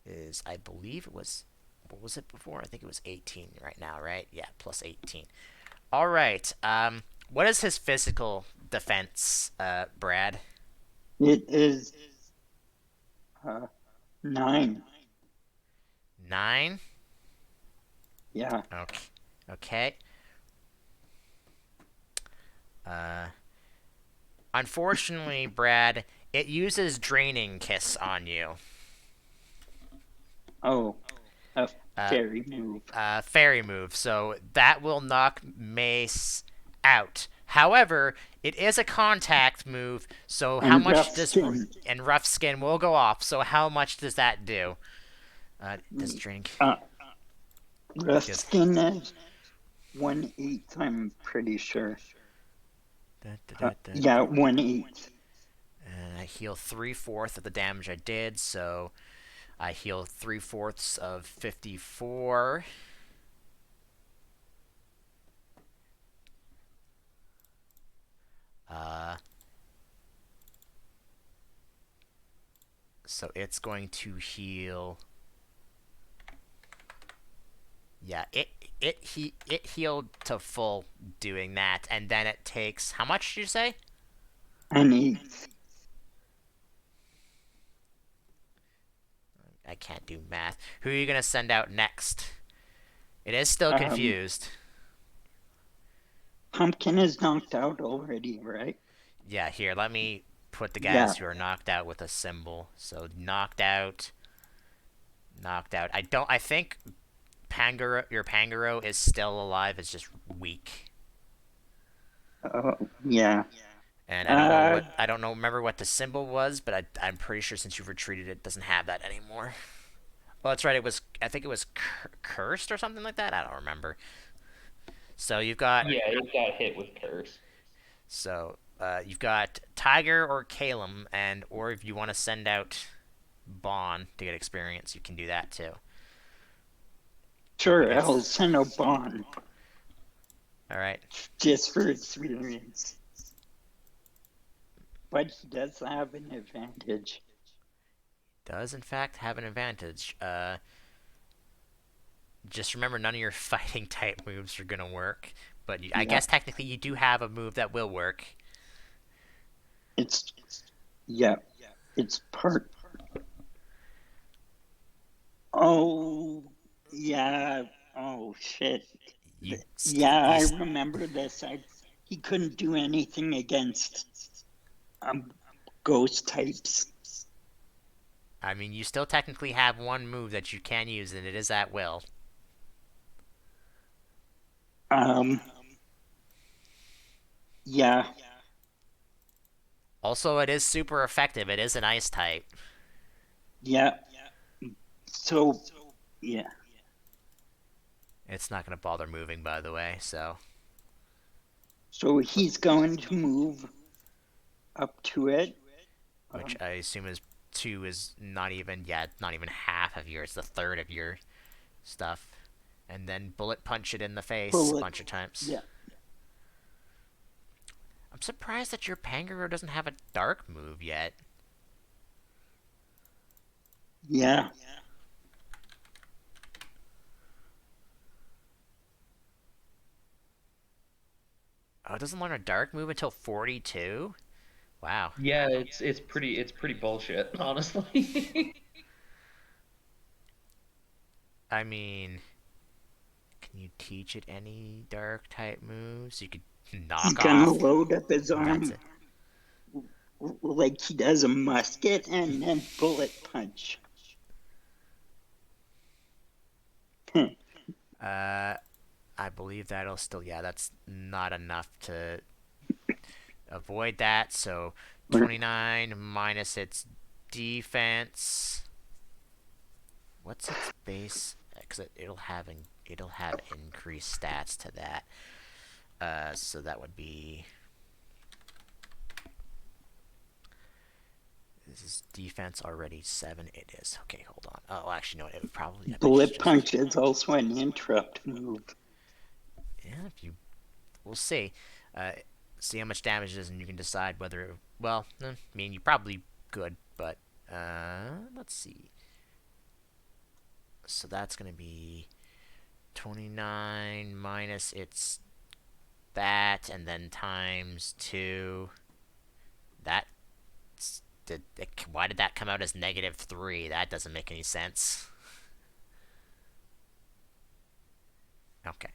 B: is, I believe it was, what was it before? I think it was 18 right now, right? Yeah, plus 18. All right. What is his physical defense, Brad?
D: It is 9.
B: 9?
D: Yeah.
B: Okay. Okay. Uh, Unfortunately, Brad, it uses Draining Kiss on you.
D: Oh, a
B: Uh,
D: fairy move.
B: Fairy move, so that will knock Mace out. However, it is a contact move, so how
D: And
B: much
D: rough
B: does
D: skin.
B: and rough skin will go off? So how much does that do? Does drink?
D: Uh, rough
B: Yes.
D: skin is 1/8, I'm pretty sure. Yeah, 1/8.
B: And I heal 3/4 of the damage I did, so I heal 3/4 of 54. Uh, so it's going to heal. Yeah, it healed to full doing that, and then it takes how much did you say?
D: An 8.
B: I can't do math. Who are you gonna send out next? It is still
D: Um,
B: confused.
D: Pumpkin is knocked out already, right?
B: Yeah, here, let me put the
D: Yeah.
B: guys who are knocked out with a symbol. So knocked out, knocked out. I think your Pangoro is still alive. It's just weak.
D: Yeah.
B: And
D: Uh,
B: I don't know remember what the symbol was, but I'm pretty sure since you've retreated it doesn't have that anymore. Well, that's right. I think it was cursed or something like that. I don't remember. So you've got
A: Yeah, it got hit with curse.
B: you've got Tiger or Calum, and or if you want to send out Bon to get experience, you can do that too. I
D: sure,
B: guess.
D: I'll send a bond
B: All right.
D: just for experience. But he does have an advantage.
B: Does in fact have an advantage. Just remember none of your fighting type moves are gonna work, but I
D: Yeah.
B: guess technically you do have a move that will work.
D: It's, yeah, it's part Oh, yeah. Oh, shit.
B: You,
D: Yeah,
B: you
D: I remember this. He couldn't do anything against um ghost types.
B: I mean, you still technically have one move that you can use, and it is at will.
D: Um, yeah,
B: Also, it is super effective. It is an ice type.
D: yeah. So, yeah.
B: It's not going to bother moving, by the way, so.
D: So he's going to move up to it.
B: Which
D: Um,
B: I assume is 2 is not even, yeah, not even half of your, it's the third of your stuff. And then bullet punch it in the face a
D: bullet.
B: bunch of times.
D: Yeah.
B: I'm surprised that your Pangoro doesn't have a dark move yet.
D: Yeah.
B: Oh, it doesn't learn a dark move until 42? Wow.
A: Yeah, it's pretty bullshit, honestly.
B: I mean, can you teach it any dark type moves? You could
D: He's
B: knock
D: gonna
B: off.
D: load up his
B: That's
D: arm
B: it.
D: like he does a musket and then bullet punch.
B: Uh, I believe that'll still, yeah, that's not enough to avoid that. So 29 minus its defense. What's its base? Because it'll have increased stats to that. So that would be. This is defense already 7. It is. Okay, hold on. Oh, actually, no. It would probably. I bet it's
D: Bullet
B: just.
D: punch is also an interrupt move.
B: Yeah, if you. We'll see. Uh, see how much damage it is, and you can decide whether. Well, I mean, you probably could, but let's see. So that's gonna be 29 minus its that, and then times 2. That why did that come out as -3? That doesn't make any sense. Okay.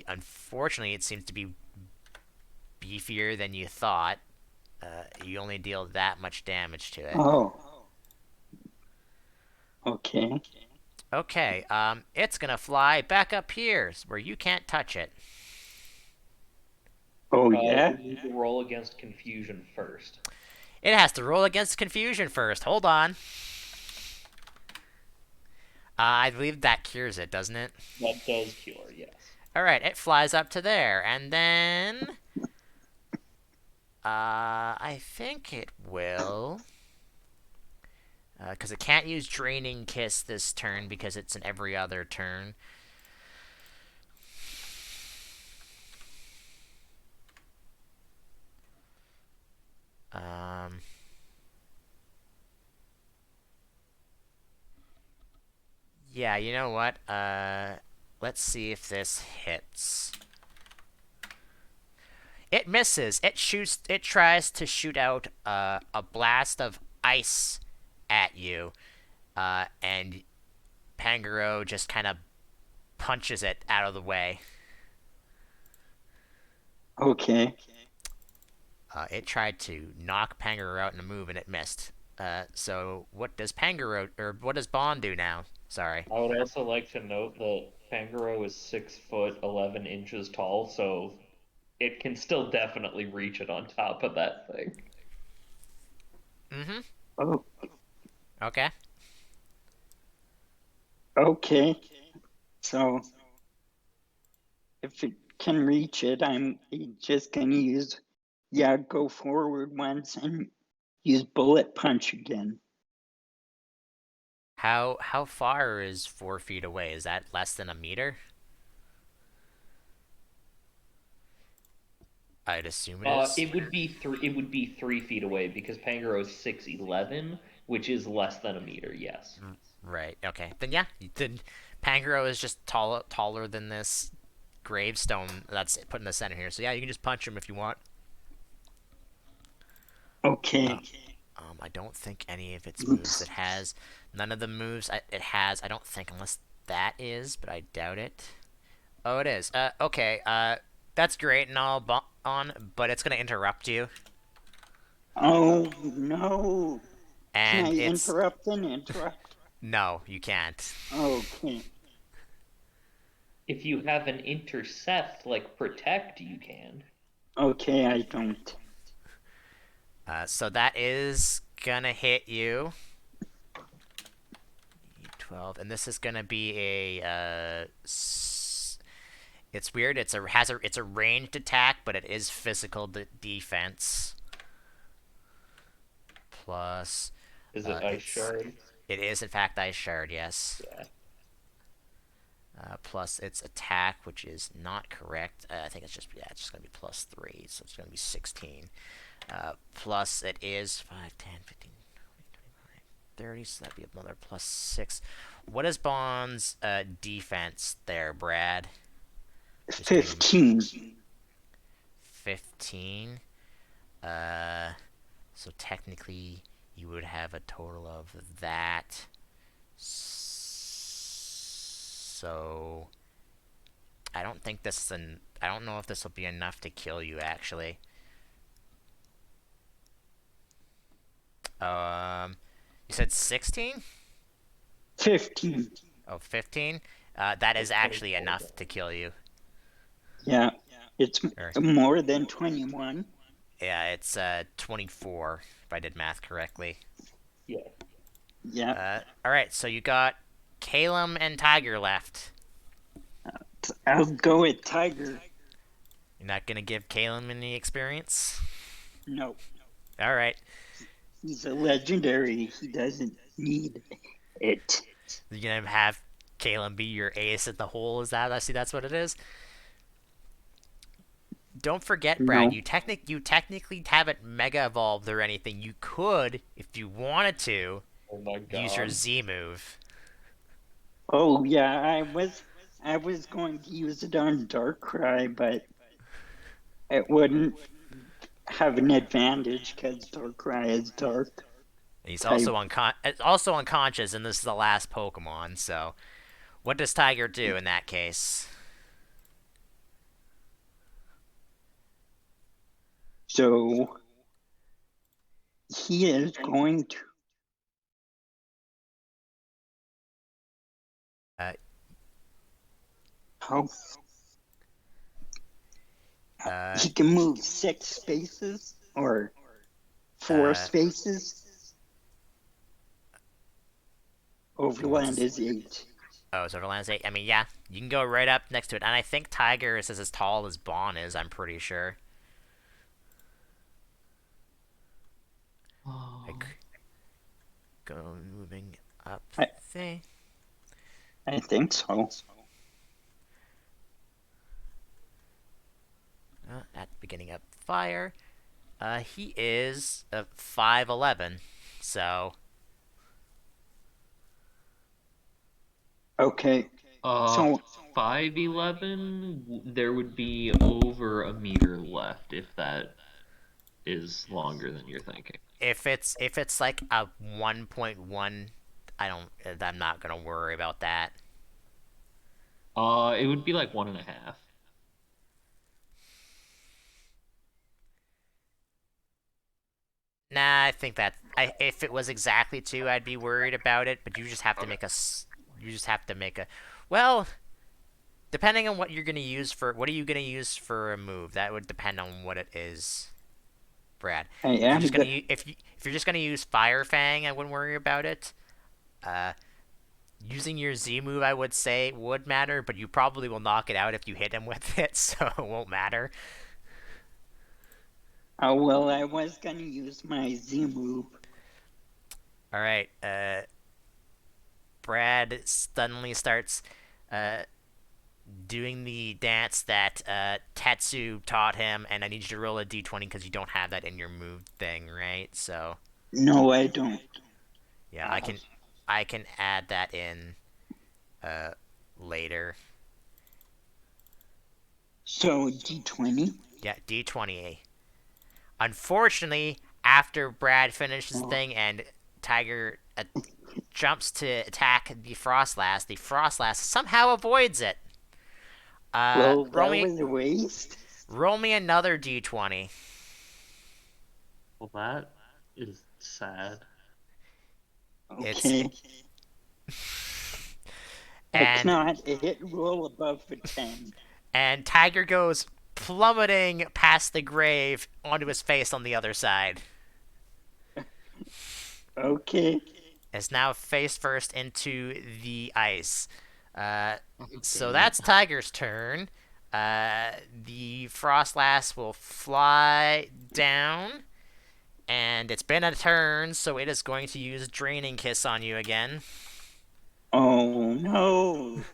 B: Unfortunately, it seems to be beefier than you thought. You only deal that much damage to it.
D: Oh, okay.
B: Okay, it's gonna fly back up here where you can't touch it.
D: Oh,
A: You
D: yeah.
A: need to roll against confusion first.
B: It has to roll against confusion first. Hold on. I believe that cures it, doesn't it?
A: That does cure, yes.
B: Alright, it flies up to there, and then. I think it will. Because it can't use Draining Kiss this turn because it's an every other turn. Um. Yeah, you know what? Let's see if this hits. It misses. It shoots. It tries to shoot out a blast of ice at you, and Pangoro just kind of punches it out of the way.
D: Okay.
B: It tried to knock Pangoro out in a move, and it missed. So what does Pangoro or what does Bond do now? Sorry.
A: I would also like to note that Pangoro is 6 foot 11 inches tall, so it can still definitely reach it on top of that thing.
B: Mm-hmm.
D: Oh,
B: Okay.
D: okay. So if it can reach it, I'm just gonna use, yeah, go forward once and use bullet punch again.
B: How far is 4 feet away? Is that less than a meter? I'd assume it is.
A: it would be 3 feet away because Pangoro is 6'11", which is less than a meter. Yes.
B: Right. Okay. Then yeah. Then Pangoro is just taller than this gravestone that's put in the center here. So yeah, you can just punch him if you want.
D: Okay.
B: I don't think any of its moves it has. None of the moves it has, I don't think, unless that is, but I doubt it. Oh, it is. Okay. That's great and all but it's gonna interrupt you,
D: Oh no. Can I
B: and it's
D: interrupt and interrupt?
B: no, you can't.
D: Okay.
A: If you have an intercept like protect, you can.
D: Okay, I don't.
B: So that is gonna hit you. 12, and this is gonna be it's weird. It's a ranged attack, but it is physical defense. Plus,
A: Is it ice
B: it's
A: shard?
B: it is in fact ice shard. Yes.
A: Yeah.
B: Plus its attack, which is not correct. I think it's just gonna be +3, so it's gonna be 16. Plus it is 5, 10, 15, 20, 30, so that'd be another +6. What is Bond's defense there, Brad?
D: 15.
B: 15. So technically you would have a total of that. So I don't think I don't know if this will be enough to kill you actually. You said 16?
D: 15.
B: Oh, 15? That is
A: Like
B: actually
A: 24
B: enough to
A: damage.
B: kill you.
D: Yeah. It's
B: Or,
D: more than 21.
B: yeah, it's 24 if I did math correctly.
A: Yeah.
D: Yeah.
B: All right, so you got Calum and Tiger left.
D: I'll go with Tiger.
B: You're not gonna give Calum any experience?
D: No.
B: All right.
D: He's a legendary. He doesn't need it.
B: You're gonna have Calum be your ace in the hole. Is that? I see. That's what it is. Don't forget, Brad.
D: No.
B: You technically haven't mega evolved or anything. You could, if you wanted to,
A: Oh my
B: use your
A: god.
B: Z move.
D: Oh yeah, I was going to use it on Darkrai, but it wouldn't have an advantage because Darkrai is dark
B: He's
D: type.
B: also unconscious, and this is the last Pokemon. So, what does Tiger do in that case?
D: So he is going to.
B: Uh,
D: How
B: uh,
D: he can move 6 spaces or 4
B: uh,
D: spaces.
B: he wants
D: Overland
B: to.
D: is 8.
B: Oh, so Overland's 8. I mean, yeah, you can go right up next to it, and I think Tiger is as tall as Bon is. I'm pretty sure. Like, go moving up
D: I,
B: there.
D: I think so.
B: At beginning of fire. He is 5'11", so
D: Okay.
A: Uh,
D: So
A: 5'11", there would be over a meter left if that is longer than you're thinking.
B: if it's like a 1.1, I'm not gonna worry about that.
A: It would be like 1.5.
B: Nah, I think if it was exactly 2, I'd be worried about it. But you just have to make a, well, depending on what you're gonna use for, what are you gonna use for a move? That would depend on what it is, Brad.
D: I
B: If you're
D: am
B: just gonna
D: good.
B: if you're just gonna use Fire Fang, I wouldn't worry about it. Uh, Using your Z move, I would say, would matter, but you probably will knock it out if you hit him with it, so it won't matter.
D: Oh well, I was gonna use my Z move.
B: All right, Brad suddenly starts uh, doing the dance that Tetsu taught him, and I need you to roll a d20 because you don't have that in your move thing, right? So
D: No, I don't.
B: yeah, I can add that in uh, later.
D: So D20.
B: Yeah, d20. Unfortunately, After Brad finishes the
D: Oh,
B: thing and Tiger jumps to attack the Frostlass somehow avoids it.
D: well,
B: Roll
D: that
B: me,
D: was a waste.
B: roll me another d20,
A: Well, that is sad.
B: it's
D: Okay. I
B: and
D: cannot hit roll above a 10.
B: and Tiger goes plummeting past the grave onto his face on the other side.
D: Okay.
B: Is now face first into the ice. Uh,
A: Oh,
B: so
A: damn it.
B: that's Tiger's turn. The Frostlass will fly down, and it's been a turn, so it is going to use Draining Kiss on you again.
D: Oh no.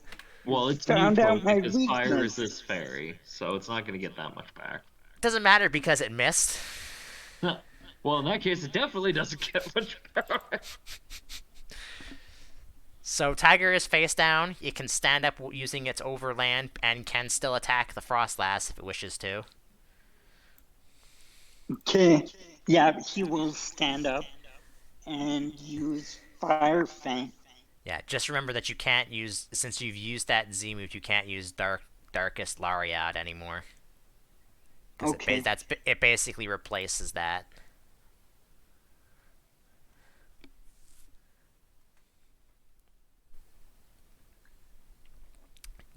D: You
A: Well, it's
D: found out
A: neutral
D: my
A: because fire
D: weakness.
A: resists fairy, so it's not going to get that much back.
B: Doesn't matter because it missed.
A: Well, in that case, it definitely doesn't get much back.
B: So Tiger is face down. It can stand up using its overland and can still attack the Frostlass if it wishes to.
D: Okay. Yeah, he will stand up and use Fire Fang.
B: Yeah, just remember that you can't use, since you've used that Z move, you can't use Darkest Lariat anymore. Because
D: Okay.
B: it basically replaces that.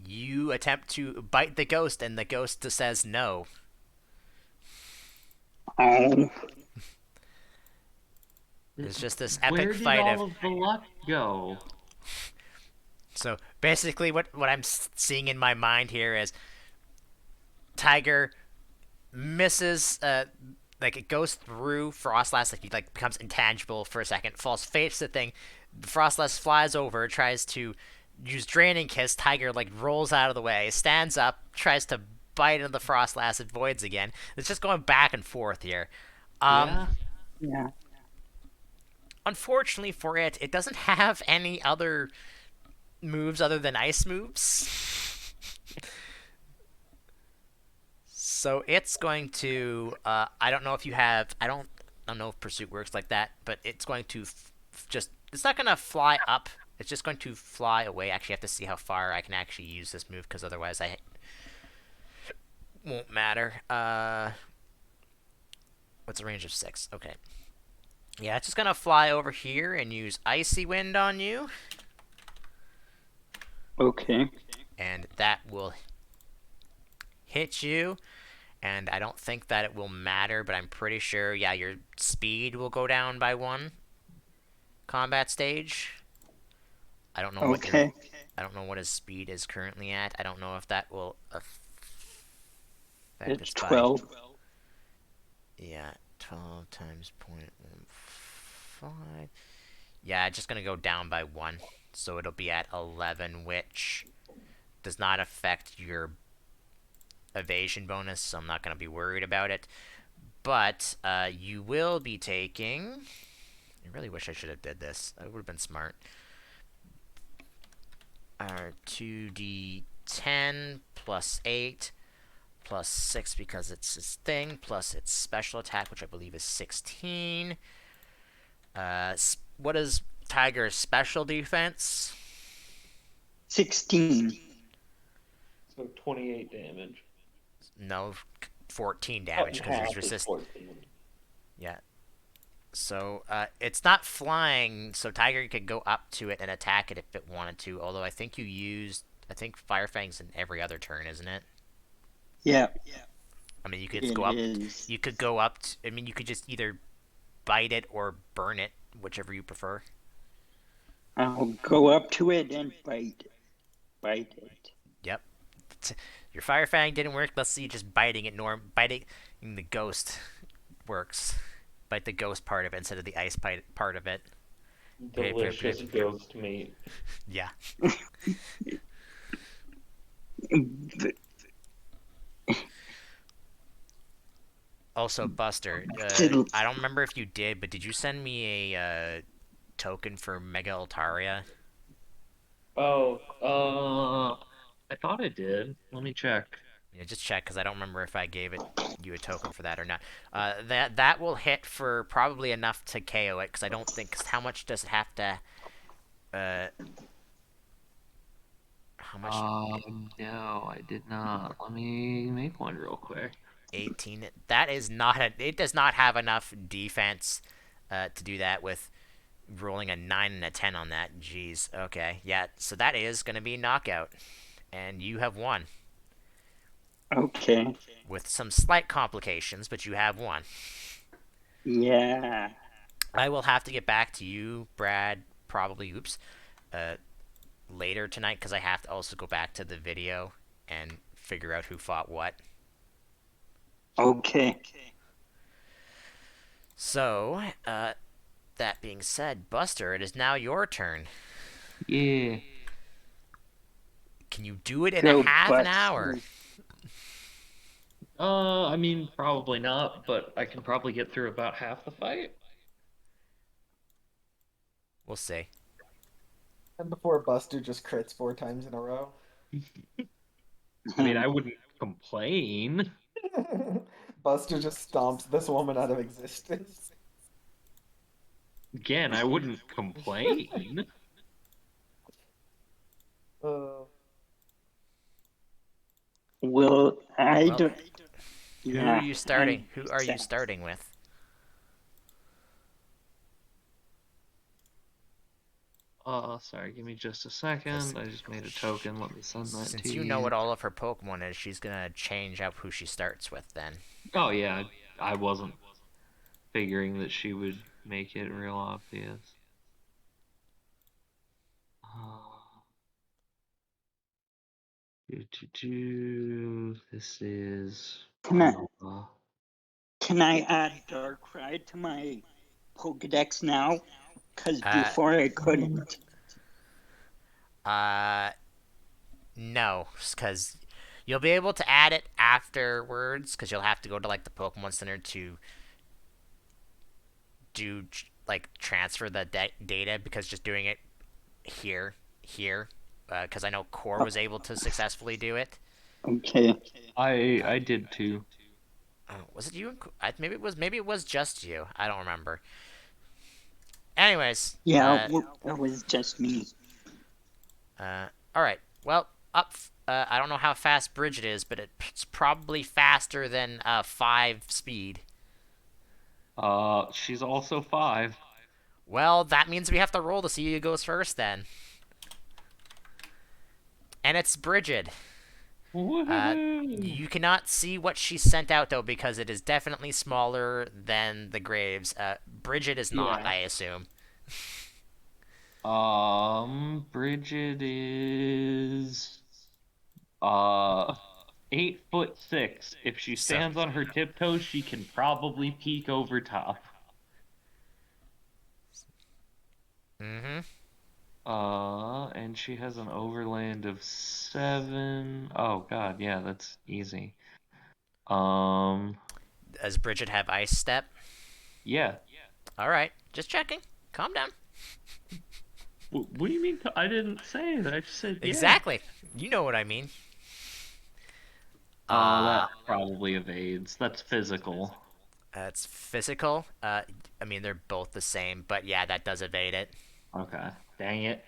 B: You attempt to bite the ghost, and the ghost says no.
D: Oh.
B: There's just this
A: Where
B: epic
A: did
B: fight
A: all
B: of.
A: of the luck go?
B: So basically, what I'm seeing in my mind here is Tiger misses. Like it goes through Frostlass, like he like becomes intangible for a second, falls face the thing. The Frostlass flies over, tries to use Draining Kiss. Tiger like rolls out of the way, stands up, tries to bite into the Frostlass, avoids again. It's just going back and forth here. Um,
A: Yeah.
D: Yeah.
B: Unfortunately for it, it doesn't have any other moves other than ice moves. So it's going to. I don't know if you have. I don't know if pursuit works like that, but it's going to just. It's not going to fly up. It's just going to fly away. Actually, I have to see how far I can actually use this move because otherwise I won't matter. What's a range of 6? Okay. Yeah, it's just gonna fly over here and use Icy Wind on you,
D: Okay.
B: and that will hit you. And I don't think that it will matter, but I'm pretty sure, yeah, your speed will go down by 1 combat stage. I don't know what your
D: Okay.
B: I don't know what his speed is currently at. I don't know if that will affect
D: It's
B: its by
D: 12.
B: yeah, 12 times 0.15. Yeah, it's just gonna go down by 1, so it'll be at 11, which does not affect your evasion bonus, so I'm not gonna be worried about it. But you will be taking. I really wish I should have did this. It would have been smart. 2d10 plus 8 plus 6 because it's his thing, plus its special attack, which I believe is 16. What is Tiger's special defense?
D: 16.
A: So 28 damage.
B: No, 14
A: Cut
B: damage
A: in
B: because
A: half
B: he's
A: is
B: resist.
A: 14.
B: Yeah. So it's not flying, so Tiger could go up to it and attack it if it wanted to. Although I think you used, I think Fire Fang's in every other turn, isn't it?
D: Yeah,
B: I mean, you could just
D: it
B: go up.
D: is.
B: You could go up. I mean, you could just either bite it or burn it, whichever you prefer.
D: I'll go up to it and bite it.
B: Yep. Your Fire Fang didn't work. Let's see, just biting it. Biting the ghost works. Bite the ghost part of it instead of the ice part of it.
A: Delicious ghost meat.
B: Yeah. Also, Buster, I don't remember if you did, but did you send me a token for Mega Altaria?
A: Oh, I thought I did. Let me check.
B: Yeah, just check because I don't remember if I gave you a token for that or not. That will hit for probably enough to KO it because I don't think. Cause how much does it have to? Uh, how much?
A: No, I did not. Let me make one real quick.
B: 18. That is not a. It does not have enough defense to do that with rolling a 9 and a 10 on that. Jeez. Okay. Yeah. So that is going to be knockout, and you have won
D: Okay.
B: with some slight complications, but you have won.
D: Yeah.
B: I will have to get back to you, Brad. Probably. Oops. Uh, Later tonight because I have to also go back to the video and figure out who fought what.
D: Okay.
B: So, that being said, Buster, it is now your turn.
A: Yeah.
B: Can you do it in a
D: Go
B: half an hour?
D: Buster.
A: I mean, probably not, but I can probably get through about half the fight.
B: We'll see.
C: And before Buster just crits 4 times in a row.
A: I mean, I wouldn't complain.
C: Buster just stomps this woman out of existence.
A: Again, I wouldn't complain.
C: Uh,
D: Well, I
B: Well,
D: don't.
B: who are
D: Yeah.
B: you starting? Who are you starting with?
A: Sorry, give me just a second. I just made a token. Let me send that
B: Since
A: to
B: you know what
A: you.
B: all of her Pokemon is, she's gonna change up who she starts with then.
A: Oh yeah, I wasn't figuring that she would make it real obvious. Uh, This is
D: Can I, can I add Darkrai to my Pokedex now? Because
B: Uh,
D: before I couldn't.
B: uh, no, because you'll be able to add it afterwards, because you'll have to go to like the Pokemon Center to do like transfer the data, because just doing it here, because I know Core was able to successfully do it.
D: Okay.
A: I did too.
B: Was it you? Maybe it was just you. I don't remember. Anyways,
D: Yeah, it was just me.
B: all right. Well, I don't know how fast Bridget is, but it's probably faster than 5 speed.
A: She's also 5.
B: Well, that means we have to roll to see who goes first then. And it's Bridget.
A: Woohoo!
B: You cannot see what she sent out though because it is definitely smaller than the Graves. Bridget is not,
A: Yeah.
B: I assume.
A: Bridget is uh 8'6". If she
B: So,
A: stands on her tiptoes, she can probably peek over top.
B: mm-hmm.
A: And she has an overland of 7. Oh God, yeah, that's easy. Um,
B: Does Bridget have Ice Step?
A: yeah.
B: All right, just checking. Calm down.
A: What do you mean? I didn't say that. I just said yeah.
B: Exactly. You know what I mean.
A: That probably evades. That's physical.
B: It's physical. I mean they're both the same, but yeah, that does evade it.
A: Okay. Dang it.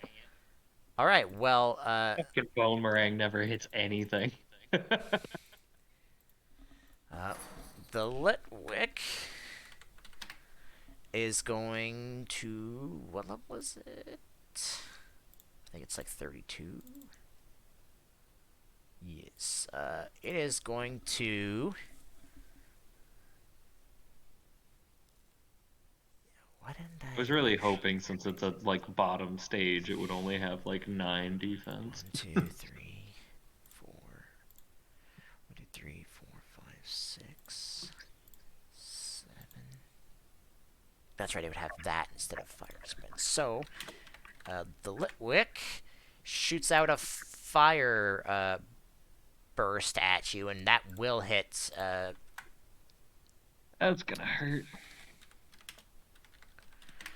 B: All right. Well,
A: Fucking bone meringue never hits anything.
B: the Litwick is going to what level was it? I think it's like 32. Yes. It is going to. Why didn't
A: I was really hoping since it's a like bottom stage, it would only have like 9 defense.
B: 1, 2, 3, 4. 1, 2, 3, 4, 5, 6, 7. That's right. It would have that instead of fire spin. So, the Litwick shoots out a fire burst at you, and that will hit.
A: That's gonna hurt.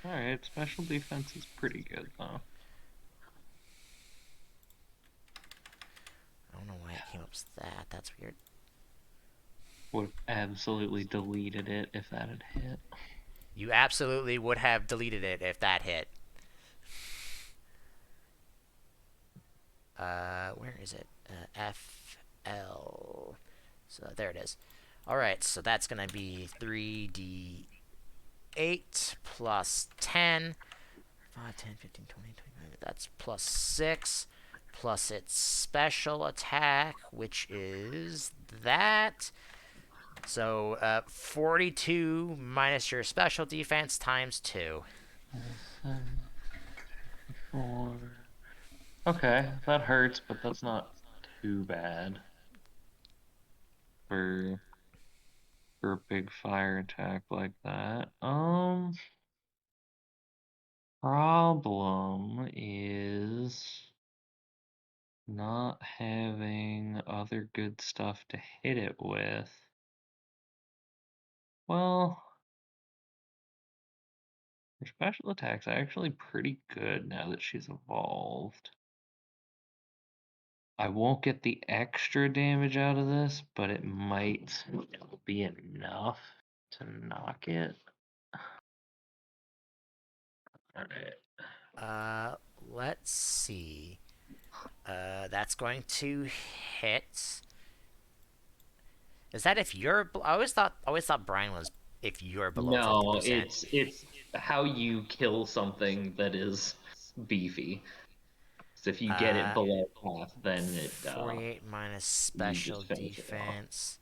A: Alright, special defense is pretty good though.
B: I don't know why it came up with that. That's weird.
A: Would have absolutely deleted it if that had hit.
B: You absolutely would have deleted it if that hit. Where is it? FL. So there it is. All right, so that's going to be 3d8 plus 10. 5, 10, 15, 20, 25. That's plus 6. Plus its special attack, which is that. So 42 minus your special defense times 2.
A: 4. Okay, that hurts, but that's not too bad for a big fire attack like that. Problem is not having other good stuff to hit it with. Well, her special attack's actually pretty good now that she's evolved. I won't get the extra damage out of this, but it might still be enough to knock it. Alright.
B: Let's see. That's going to hit. Is that if you're? I always thought Brian was if you're below
A: No,
B: 50%.
A: it's how you kill something that is beefy. So if you get it
B: Uh,
A: below half, then
B: 48 minus
A: you
B: special
A: just finish it off.
B: defense.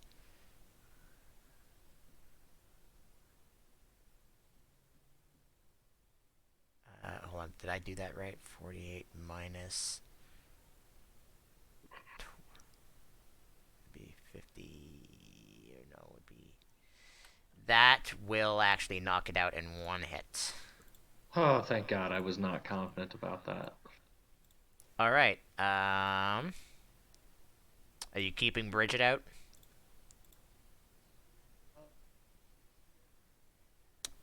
B: Hold on, did I do that right? 48 minus be 50, or no, would be that will actually knock it out in one hit.
A: Oh, thank God, I was not confident about that.
B: All right. Are you keeping Bridget out?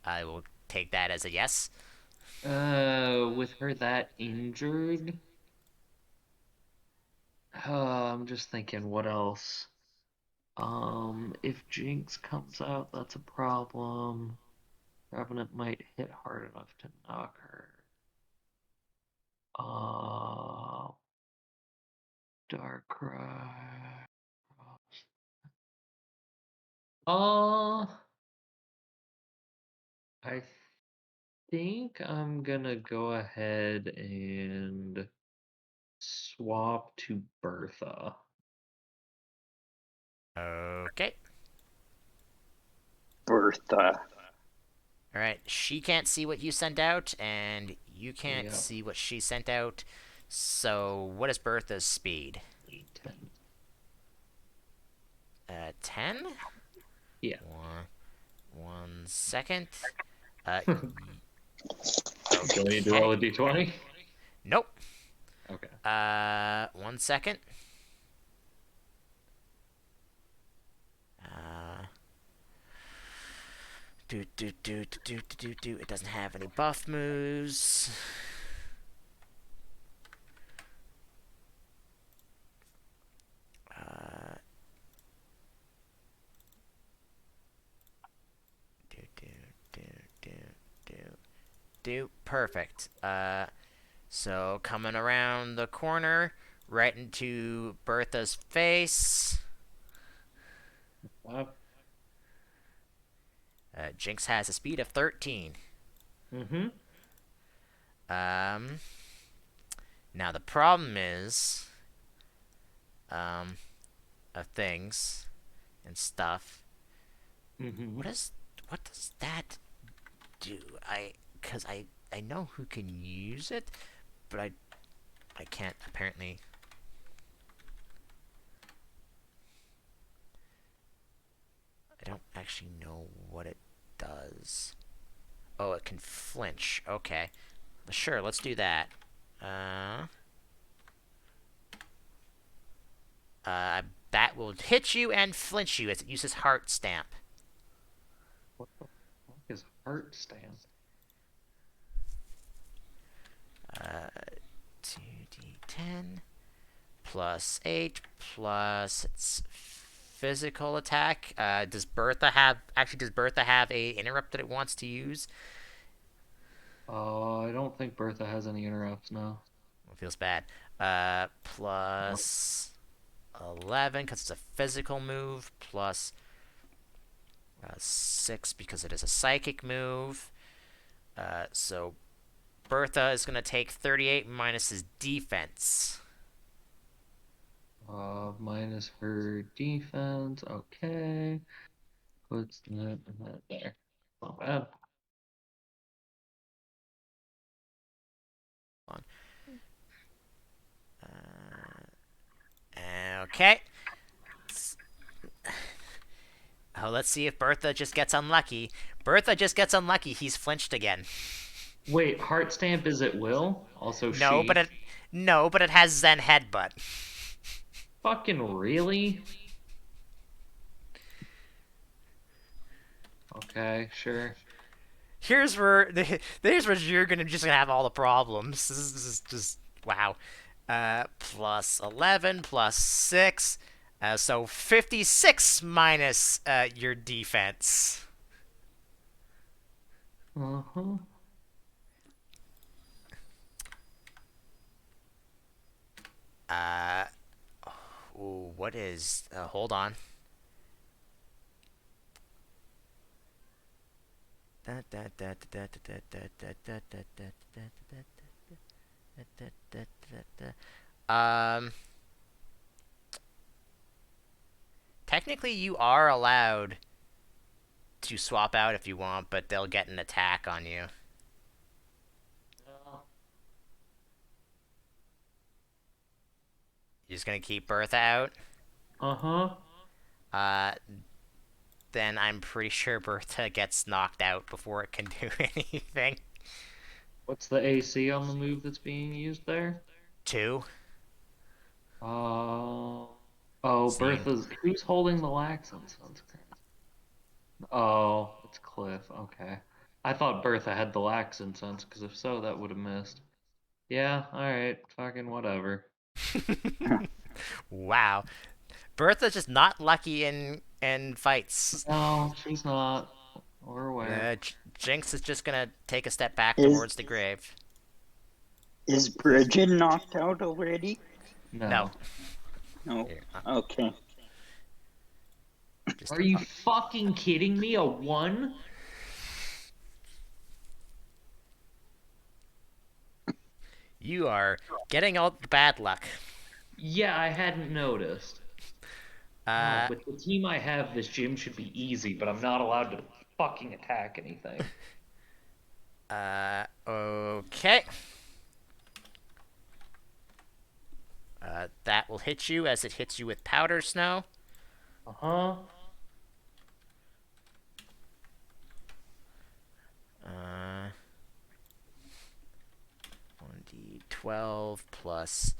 B: I will take that as a yes.
A: With her that injured, I'm just thinking, what else? If Jinx comes out, that's a problem. Revenant might hit hard enough to knock her. Darkrai. Uh, I think I'm gonna go ahead and swap to Bertha.
B: Okay.
D: Bertha.
B: All right. She can't see what you sent out, and you can't
A: Yep.
B: see what she sent out. So, what is Bertha's speed?
A: 10.
B: 10?
A: Yeah.
B: One second.
A: Do you want me to do
B: Okay.
A: all the d20?
B: Nope.
A: Okay.
B: 1 second. Uh, do. It doesn't have any buff moves. Do. Perfect. So coming around the corner, right into Bertha's face.
A: Wow.
B: Jinx has a speed of 13.
A: Mm-hmm.
B: Now the problem is, of things and stuff.
A: Mm-hmm.
B: What does that do? Cause I know who can use it, but I can't apparently. I don't actually know what it does. Oh, it can flinch. Okay. Sure, let's do that. That will hit you and flinch you as it uses Heart Stamp.
A: What the fuck is heart stamp?
B: 2d10 plus 8 plus its physical attack. Does Bertha have a interrupt that it wants to use?
A: I don't think Bertha has any interrupts now.
B: It feels bad. Plus 11 because it's a physical move, plus 6 because it is a psychic move. So Bertha is going to take 38 minus his defense.
A: Minus her defense. Okay. Puts that and that there. Not bad.
B: Okay. Oh, let's see if Bertha just gets unlucky. Bertha just gets unlucky. He's flinched again.
A: Wait, heart stamp is at will? Also
B: No, but
A: she.
B: it has Zen headbutt.
A: Fucking really? Okay, sure.
B: Here's where you're gonna have all the problems. This is just wow. Plus 11 plus 6. So 56 minus your defense.
A: Uh-huh.
B: Ooh, what is? Hold on. Um, technically, you are allowed to swap out if you want, but they'll get an attack on you. You're just gonna keep Bertha out.
A: Uh-huh.
B: Uh, then I'm pretty sure Bertha gets knocked out before it can do anything.
A: What's the AC on the move that's being used there?
B: 2.
A: Uh, oh,
B: See,
A: Bertha's. Who's holding the Laxon sunscreen? Oh, it's Cliff. Okay. I thought Bertha had the Laxon sense, because if so, that would have missed. Yeah, alright. Fucking whatever.
B: wow, Bertha's just not lucky in fights.
A: No, she's not. We're aware.
B: Jinx is just gonna take a step back
D: Is
B: towards the grave.
D: is Bridget knocked out already?
B: No.
A: No.
D: No.
B: Here,
D: Okay.
B: just
A: Are you fucking kidding me? A 1?
B: you are getting all the bad luck.
A: Yeah, I hadn't noticed.
B: Uh,
A: With the team I have, this gym should be easy, but I'm not allowed to fucking attack anything.
B: okay. That will hit you as it hits you with powder snow.
A: Uh-huh.
B: Uh, 1d12 plus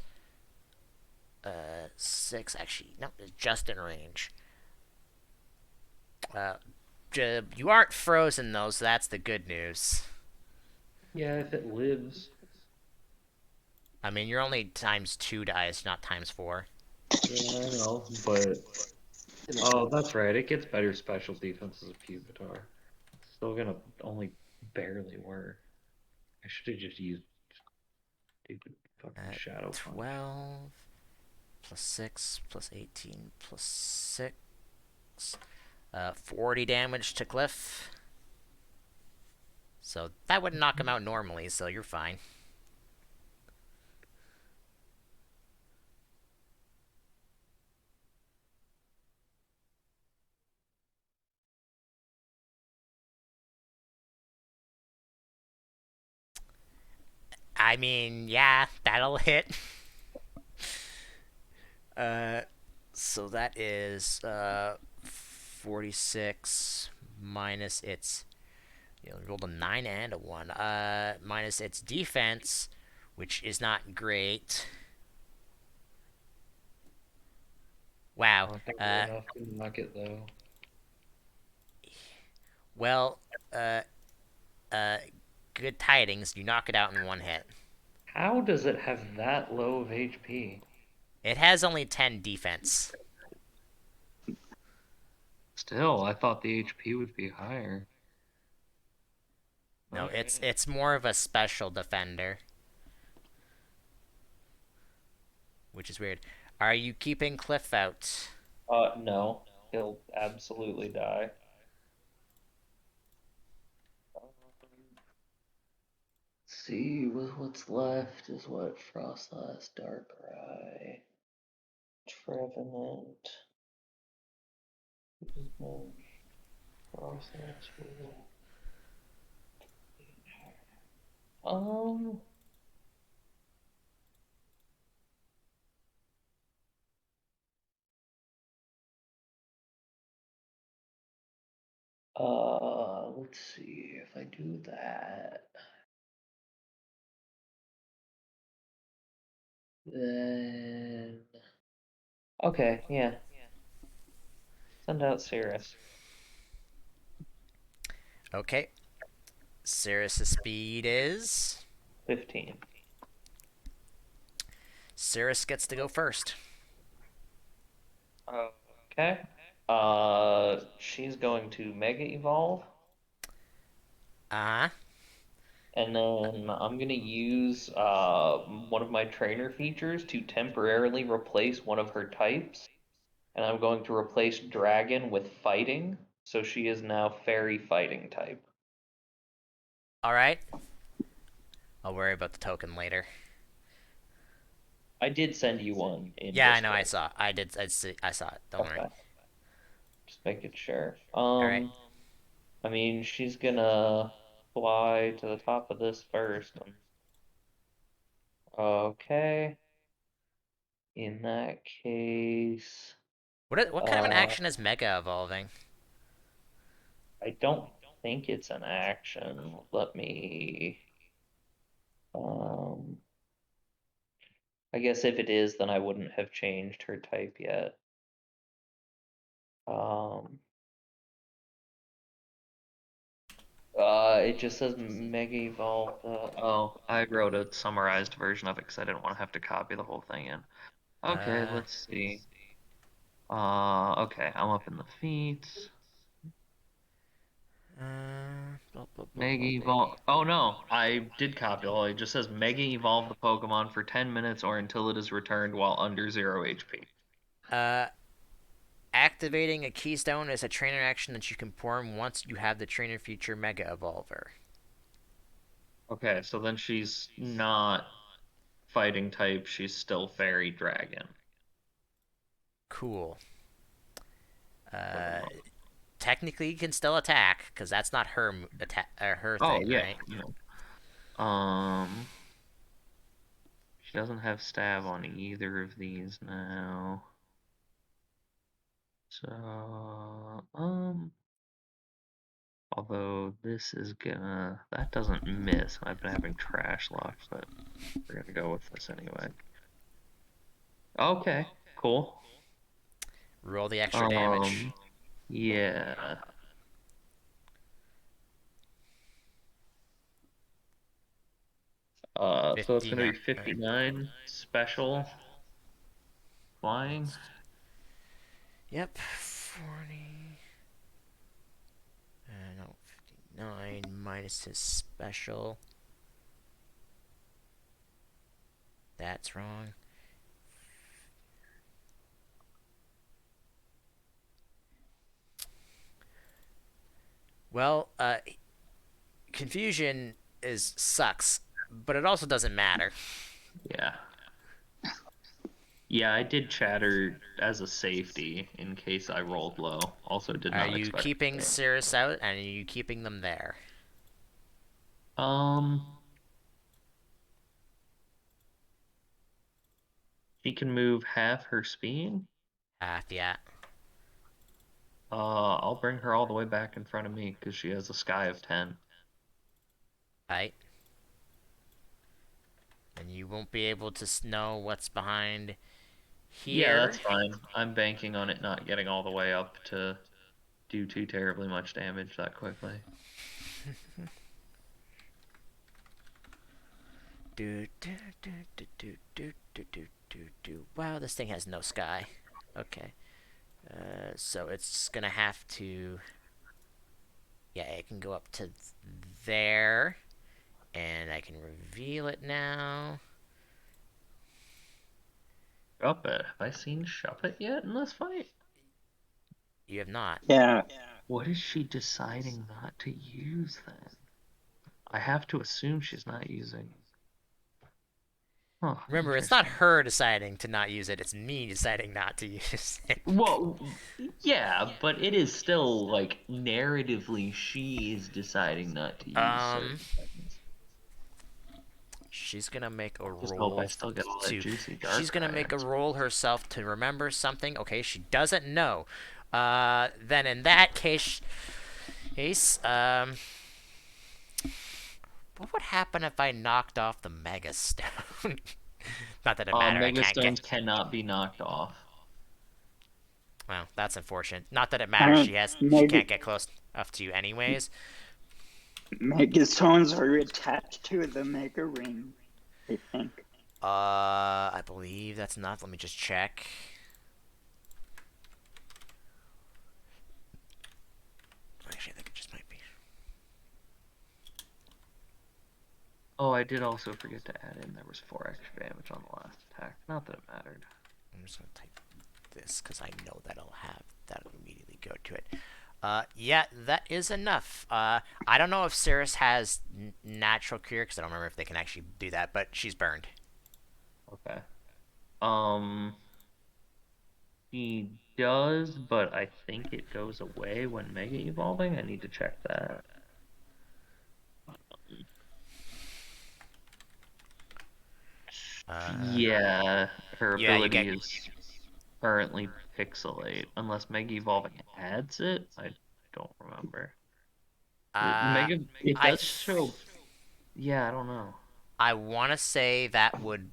B: 6. Actually, no, it's just in range. You aren't frozen though, so that's the good news.
A: Yeah, if it lives.
B: I mean, you're only times 2 dice, not times 4.
A: Yeah, I know, but... Oh, that's right. It gets better special defense as a Pupitar. Still gonna only barely work. I should have just used stupid fucking Shadow Punch.
B: 12 plus 6 plus 18 plus 6. 40 damage to Cliff. So that wouldn't knock him out normally, so you're fine. I mean, yeah, that'll hit. So that is 46 minus its. Rolled a 9 and a 1. Minus its defense, which is not great. Wow.
A: Not gonna be enough to knock it though.
B: Well, uh, uh, good tidings. You knock it out in one hit.
A: How does it have that low of HP?
B: It has only 10 defense.
A: Still, I thought the HP would be higher.
B: No, it's
A: Okay.
B: it's more of a special defender, which is weird. Are you keeping Cliff out?
A: No. He'll absolutely die. Let's see, what's left is what? Frostlass, Darkrai, Trevenant, Frostlass, um, let's see if I do that, then okay, yeah, send out Cirrus.
B: Okay. Cirrus' speed is.
A: 15.
B: Cirrus gets to go first.
A: Okay. She's going to Mega Evolve,
B: Uh huh.
A: and then I'm gonna use one of my trainer features to temporarily replace one of her types, and I'm going to replace Dragon with Fighting, so she is now Fairy Fighting type.
B: All right. I'll worry about the token later.
A: I did send you one in
B: Yeah, I know. I
A: Discord.
B: saw. I did. I saw it. Don't worry.
A: Okay, just making sure.
B: All right.
A: I mean, she's gonna fly to the top of this first. Okay. In that case,
B: What kind of an
A: uh,
B: action is Mega evolving?
A: I don't think it's an action. Let me, um, I guess if it is, then I wouldn't have changed her type yet. Um, it just says Mega Evolve. Oh, I wrote a summarized version of it because I didn't want to have to copy the whole thing in. Okay,
B: Uh.
A: let's see. Okay, I'm up in the feats.
B: Blah, blah, blah,
A: Mega
B: blah.
A: Evolve. Oh no, I did copy all. It just says Mega Evolve the Pokemon for 10 minutes or until it is returned while under 0 HP.
B: Uh. Activating a keystone is a trainer action that you can perform once you have the trainer feature Mega Evolver.
A: Okay, so then she's not fighting type, she's still Fairy Dragon
B: Cool.
A: for the
B: Uh,
A: moment.
B: Technically, you can still attack because that's not her attack, her
A: Oh
B: thing,
A: yeah,
B: right?
A: yeah. She doesn't have stab on either of these now. So, although this is gonna, that doesn't miss. I've been having trash luck, but we're gonna go with this anyway. Okay, cool.
B: Roll the extra damage.
A: Um, yeah. So it's gonna
B: 59.
A: be 59 special flying.
B: Yep. 40. No, 59 minus his special. That's wrong. Well, confusion is sucks, but it also doesn't matter.
A: Yeah. Yeah, I did chatter as a safety in case I rolled low. Also did
B: Are
A: not
B: you
A: expect
B: keeping
A: it.
B: Cirrus out, and are you keeping them there?
A: Um, she can move half her speed.
B: Half, yeah.
A: I'll bring her all the way back in front of me because she has a sky of 10.
B: Right. And you won't be able to know what's behind
A: Yeah,
B: here.
A: that's fine. I'm banking on it not getting all the way up to do too terribly much damage that quickly.
B: Do do do do do do do do do do. Wow, this thing has no sky. Okay. So it's gonna have to. Yeah, it can go up to there, and I can reveal it now.
A: Shuppet. Have I seen Shuppet yet in this fight?
B: You have not.
D: Yeah.
A: What is she deciding not to use then? I have to assume she's not using. Oh,
B: Remember, it's not
A: interesting.
B: her deciding to not use it, it's me deciding not to use it.
A: Well, yeah, but it is still like narratively she is deciding not to use
B: Um,
A: certain things.
B: she's gonna make a
A: Just hope I
B: roll
A: still get all that
B: to.
A: juicy
B: She's
A: dark
B: gonna
A: eye
B: make a
A: XP.
B: roll herself to remember something. Okay, she doesn't know. Then in that case, what would happen if I knocked off the Mega Stone? Not that it mattered. I
A: Mega
B: can't get.
A: stones cannot be knocked off.
B: Well, that's unfortunate. Not that it matters.
D: Uh,
B: She
D: Meg
B: can't get close enough to you anyways.
D: Megastones are attached to the Mega Ring, I think.
B: I believe that's enough. Let me just check. Actually, I think it just might be.
A: Oh, I did also forget to add in there was 4 extra damage on the last attack. Not that it mattered.
B: I'm just gonna type this because I know that'll immediately go to it. Yeah, that is enough. I don't know if Cirrus has natural cure because I don't remember if they can actually do that, but she's burned.
A: Okay. Um, he does, but I think it goes away when Mega Evolving. I need to check that. Yeah, her
B: Yeah, you
A: ability
B: get.
A: is currently Pixelate, unless Mega Evolving adds it. I don't remember.
B: Uh,
A: Mega, it
B: I
A: does show. Yeah, I don't know.
B: I want to say that would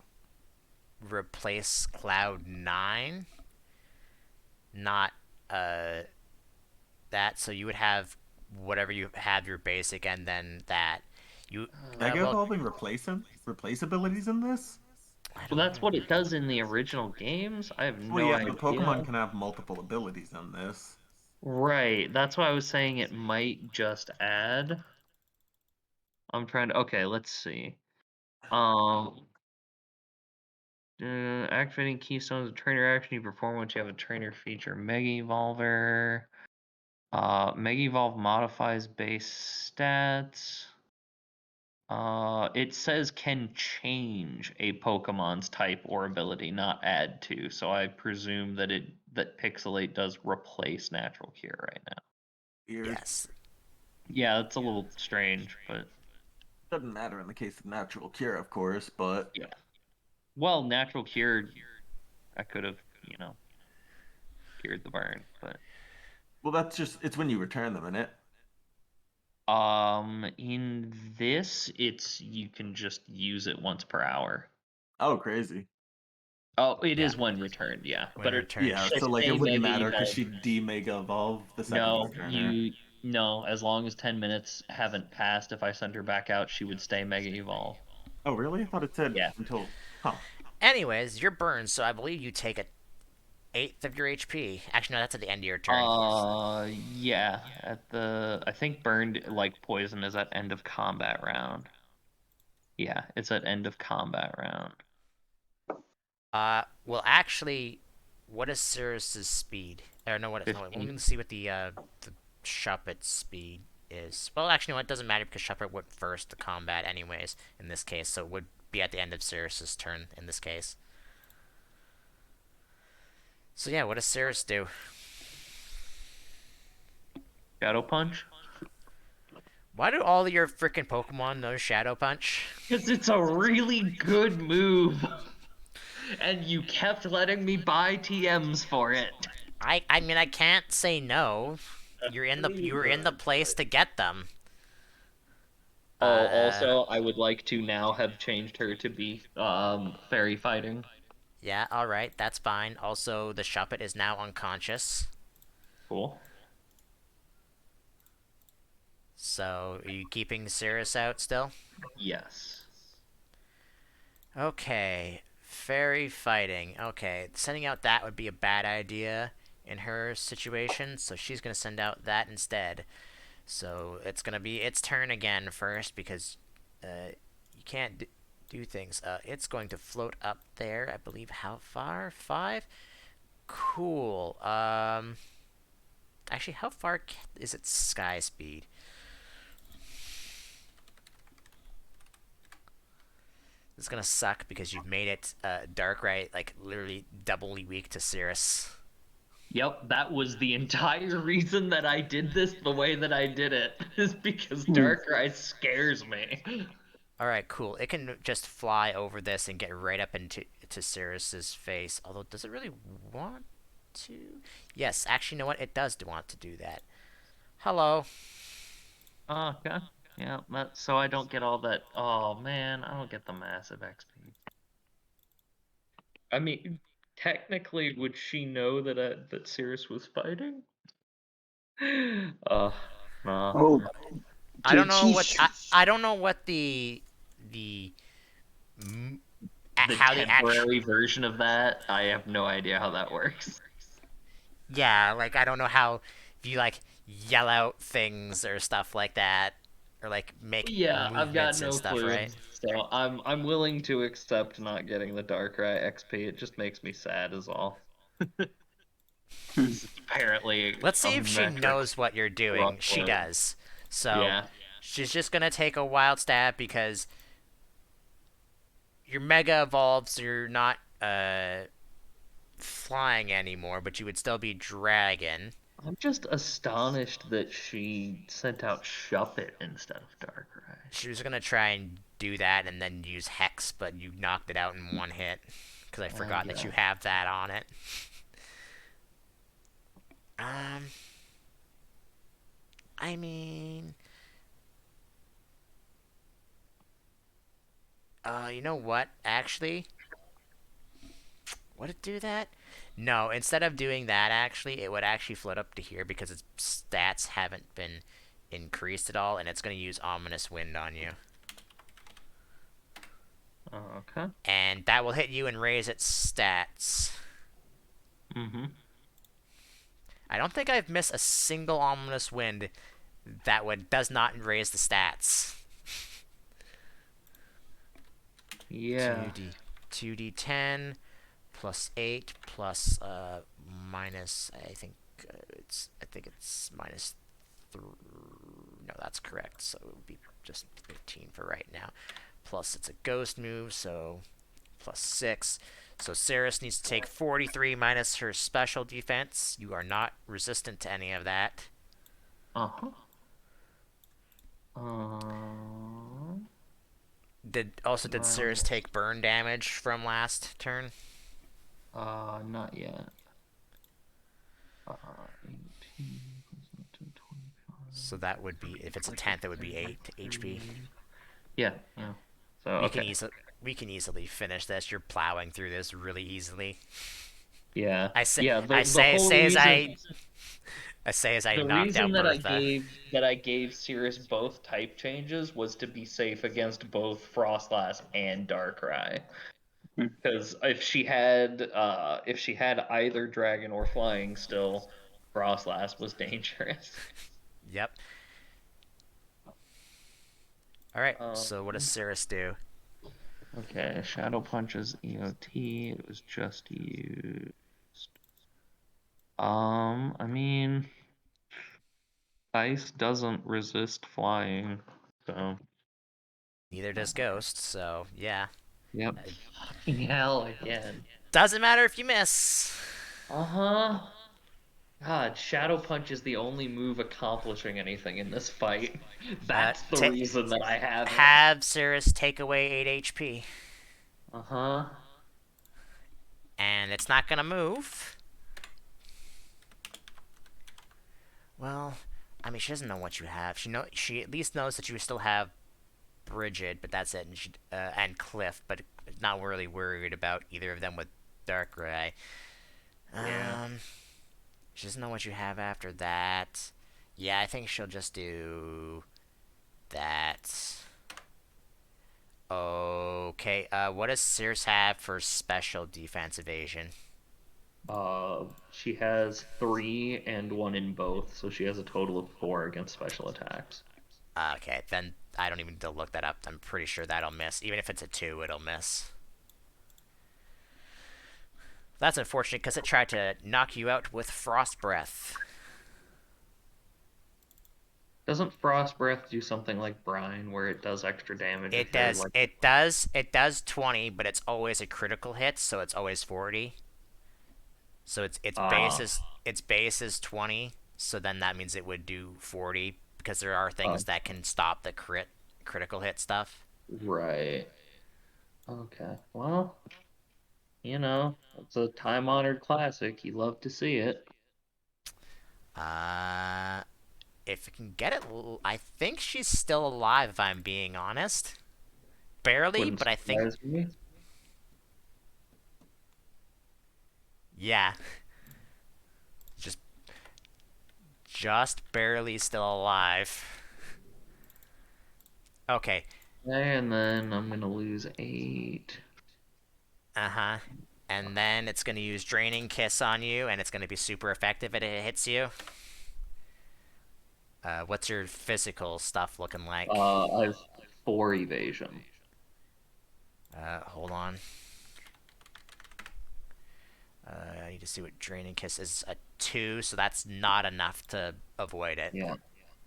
B: replace Cloud 9, not uh that. So you would have whatever you have your basic, and then that you.
C: Mega
B: Well,
C: Evolving replace abilities in this?
B: I
A: Well,
B: don't
A: that's what
B: remember.
A: it does in the original games. I have
C: Well,
A: no
C: yeah, but Pokemon
A: idea.
C: can have multiple abilities in this.
A: Right, that's why I was saying it might just add. I'm trying to. Okay, let's see. Um, activating keystones, a trainer action you perform once you have a trainer feature. Mega Evolver. Mega Evolve modifies base stats. It says can change a Pokemon's type or ability, not add to. So I presume that Pixelate does replace Natural Cure right now.
C: Weird.
B: Yes.
A: Yeah, it's a little strange, but
C: Doesn't matter in the case of Natural Cure, of course, but
A: yeah. Well, Natural Cure, I could have, cured the burn, but
C: well, that's just it's when you return them in it.
A: in this, it's you can just use it once per hour.
C: Oh, crazy.
A: Oh, it
B: Yeah.
A: is when returned, yeah.
B: When
A: But
B: returned.
C: Yeah,
A: they
C: so like it
A: say
C: wouldn't
A: Mega
C: matter because
A: Evolve.
C: she de-Mega Evolve the second you
A: No,
C: return her.
A: no, as long as 10 minutes haven't passed, if I send her back out, she would stay Mega Evolve.
C: Oh, really? I thought it said
A: Yeah.
C: until. Huh.
B: Anyways, you're burned, so I believe you take a eighth of your HP. Actually, no, that's at the end of your turn.
A: Yeah, I think burned like poison is at end of combat round. Yeah, it's at end of combat round.
B: Well, actually, what is Cirrus's speed? Or no, what is no? Wait, let
A: 15.
B: me see what the Shuppet's speed is. Well, actually, no, it doesn't matter because Shuppet went first to combat, anyways. In this case, so it would be at the end of Cirrus's turn in this case. So yeah, what does Cirrus do?
A: Shadow Punch?
B: Why do all your freaking Pokemon know Shadow Punch?
A: Because it's a really good move. And you kept letting me buy TMs for it.
B: I mean, I can't say no. You were in the place to get them.
A: Oh,
B: Uh,
A: also, I would like to now have changed her to be fairy fighting.
B: yeah, all right, that's fine. Also, the Shuppet is now unconscious.
A: Cool.
B: So, are you keeping Cirrus out still?
A: Yes.
B: Okay, fairy fighting. Okay, sending out that would be a bad idea in her situation, so she's gonna send out that instead. So it's gonna be its turn again first because you can't do things. It's going to float up there, I believe. How far? 5? Cool. Actually, how far is its sky speed? It's gonna suck because you've made it dark, right? Like literally doubly weak to Cirrus.
A: Yep, that was the entire reason that I did this the way that I did it, is because
D: Hmm.
A: Darkrai scares me.
B: All right, cool. It can just fly over this and get right up into Cirrus's face. Although, does it really want to? Yes, actually, you know what? It does want to do that. Hello.
A: Oh, okay. Yeah, so I don't get all that. Oh man, I don't get the massive XP. I mean, technically, would she know that Sirius was fighting? Uh, no.
D: Oh,
B: I don't
D: did
B: know
D: she?
B: what I don't know what the
A: The
B: how the action.
A: temporary version of that, I have no idea how that works.
B: Yeah, like I don't know how if you like yell out things or stuff like that, or like make
A: Yeah, I've got
B: movements and
A: no
B: stuff,
A: clue.
B: right?
A: So I'm willing to accept not getting the Darkrai XP. It just makes me sad as all.
D: Hmm.
A: 'Cause it's apparently
B: Let's
A: a
B: see if she
A: metric
B: knows what you're doing. She
A: Ruffler.
B: does. So
A: Yeah.
B: she's just gonna take a wild stab because you're mega evolved, so you're not flying anymore, but you would still be dragon.
A: I'm just astonished that she sent out Shuppet instead of Darkrai.
B: She was gonna try and do that and then use Hex, but you knocked it out in one hit because I
A: I
B: forgot that you
A: guess.
B: have that on it. Um, I mean, you know what? Actually, would it do that? No, instead of doing that, actually, it would actually float up to here because its stats haven't been increased at all, and it's going to use Ominous Wind on you.
A: Okay.
B: And that will hit you and raise its stats.
A: Mm-hmm.
B: I don't think I've missed a single Ominous Wind that does not raise the stats.
A: Yeah.
B: 2d 2d10 plus 8 plus minus I think it's minus 3. No, that's correct. So it would be just 15 for right now. Plus it's a ghost move, so plus 6. So Ceres needs to take 43 minus her special defense. You are not resistant to any of that.
A: Uh-huh. Uh,
B: Did Ceres take burn damage from last turn?
A: not yet. 18 plus 25.
B: So that would be if it's a 10th, it would be 8 HP.
A: Yeah, yeah. So
B: We can
A: okay.
B: easily finish this. You're plowing through this really easily.
A: Yeah.
B: I say
A: Yeah,
B: I
A: the
B: say
A: whole reason
B: I say as I
A: the
B: knocked
A: reason
B: out
A: that
B: Bertha.
A: I gave Cirrus both type changes was to be safe against both Frostlass and Darkrai.
D: Hmm.
A: Because if she had either dragon or flying still, Frostlass was dangerous.
B: Yep. All right.
A: Um,
B: So what does Cirrus do?
A: okay, Shadow Punch's EOT. It was just used. I mean, ice doesn't resist flying, so
B: Neither does Ghost. So yeah.
A: yep.
B: Uh,
A: Fucking hell again.
B: Doesn't matter if you miss.
A: Uh-huh. God, Shadow Punch is the only move accomplishing anything in this fight. That's the reason that I have it.
B: Have Cirrus take away 8 HP,
A: Uh-huh.
B: and it's not gonna move. Well, I mean, she doesn't know what you have. She at least knows that you still have Bridget, but that's it, and Cliff, but not really worried about either of them with Darkrai.
A: Yeah.
B: She doesn't know what you have after that. Yeah, I think she'll just do that. Okay. What does Sears have for special defense evasion?
A: She has 3 and 1 in both, so she has a total of 4 against special attacks.
B: Okay, then I don't even need to look that up. I'm pretty sure that'll miss. Even if it's a 2, it'll miss. That's unfortunate because it tried to knock you out with Frost Breath.
A: Doesn't Frost Breath do something like Brine, where it does extra damage
B: It
A: if you're
B: does.
A: like,
B: It does. It does 20, but it's always a critical hit, so it's always 40. So
A: uh,
B: its base is 20. So then that means it would do 40 because there are
A: uh,
B: things that can stop the critical hit stuff.
A: right. Okay. Well, it's a time-honored classic. You love to see it.
B: Uh, if you can get it, I think she's still alive. If I'm being honest, barely,
A: Wouldn't
B: but I think
A: surprise me.
B: yeah, just just barely still alive. Okay.
A: And then I'm gonna lose 8.
B: Uh-huh. And then it's going to use Draining Kiss on you, and it's going to be super effective if it hits you. What's your physical stuff looking like?
A: I have 4 evasion.
B: Hold on. I need to see what Draining Kiss is. A 2, so that's not enough to avoid it.
A: Yeah.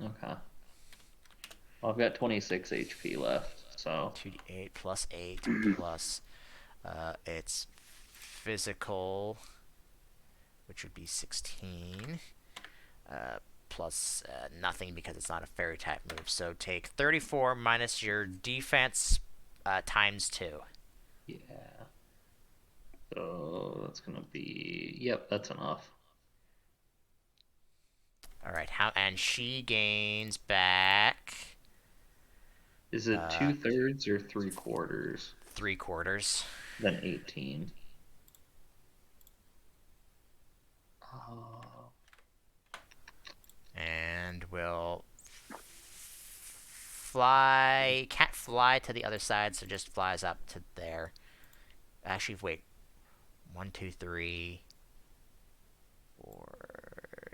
A: Okay. Well, I've got 26 HP left, so
B: 2d8 plus 8 plus its physical, which would be 16. Plus nothing because it's not a fairy type move. So take 34 minus your defense times 2.
A: yeah. So that's gonna be, yep, that's enough.
B: All right, and she gains back
A: Is it 2/3 or 3/4?
B: 3/4.
A: Then 18. Uh,
B: And will fly. Can't fly to the other side, so just flies up to there. Actually, wait. 1, 2, 3, 4.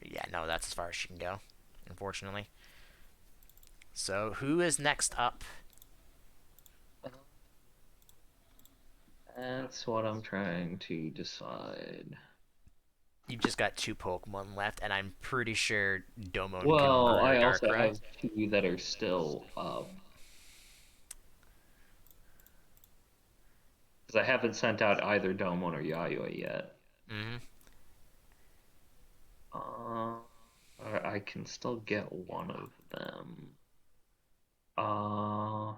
B: Yeah, no, that's as far as she can go, unfortunately. So who is next up?
A: that's what I'm trying to decide.
B: You've just got 2 Pokemon left, and I'm pretty sure Domon can
A: Well,
B: murder
A: I also
B: Darkrai.
A: have 2 that are still up. Because I haven't sent out either Domon or Yayoi yet.
B: Mm-hmm.
A: Uh, I can still get one of them. Uh,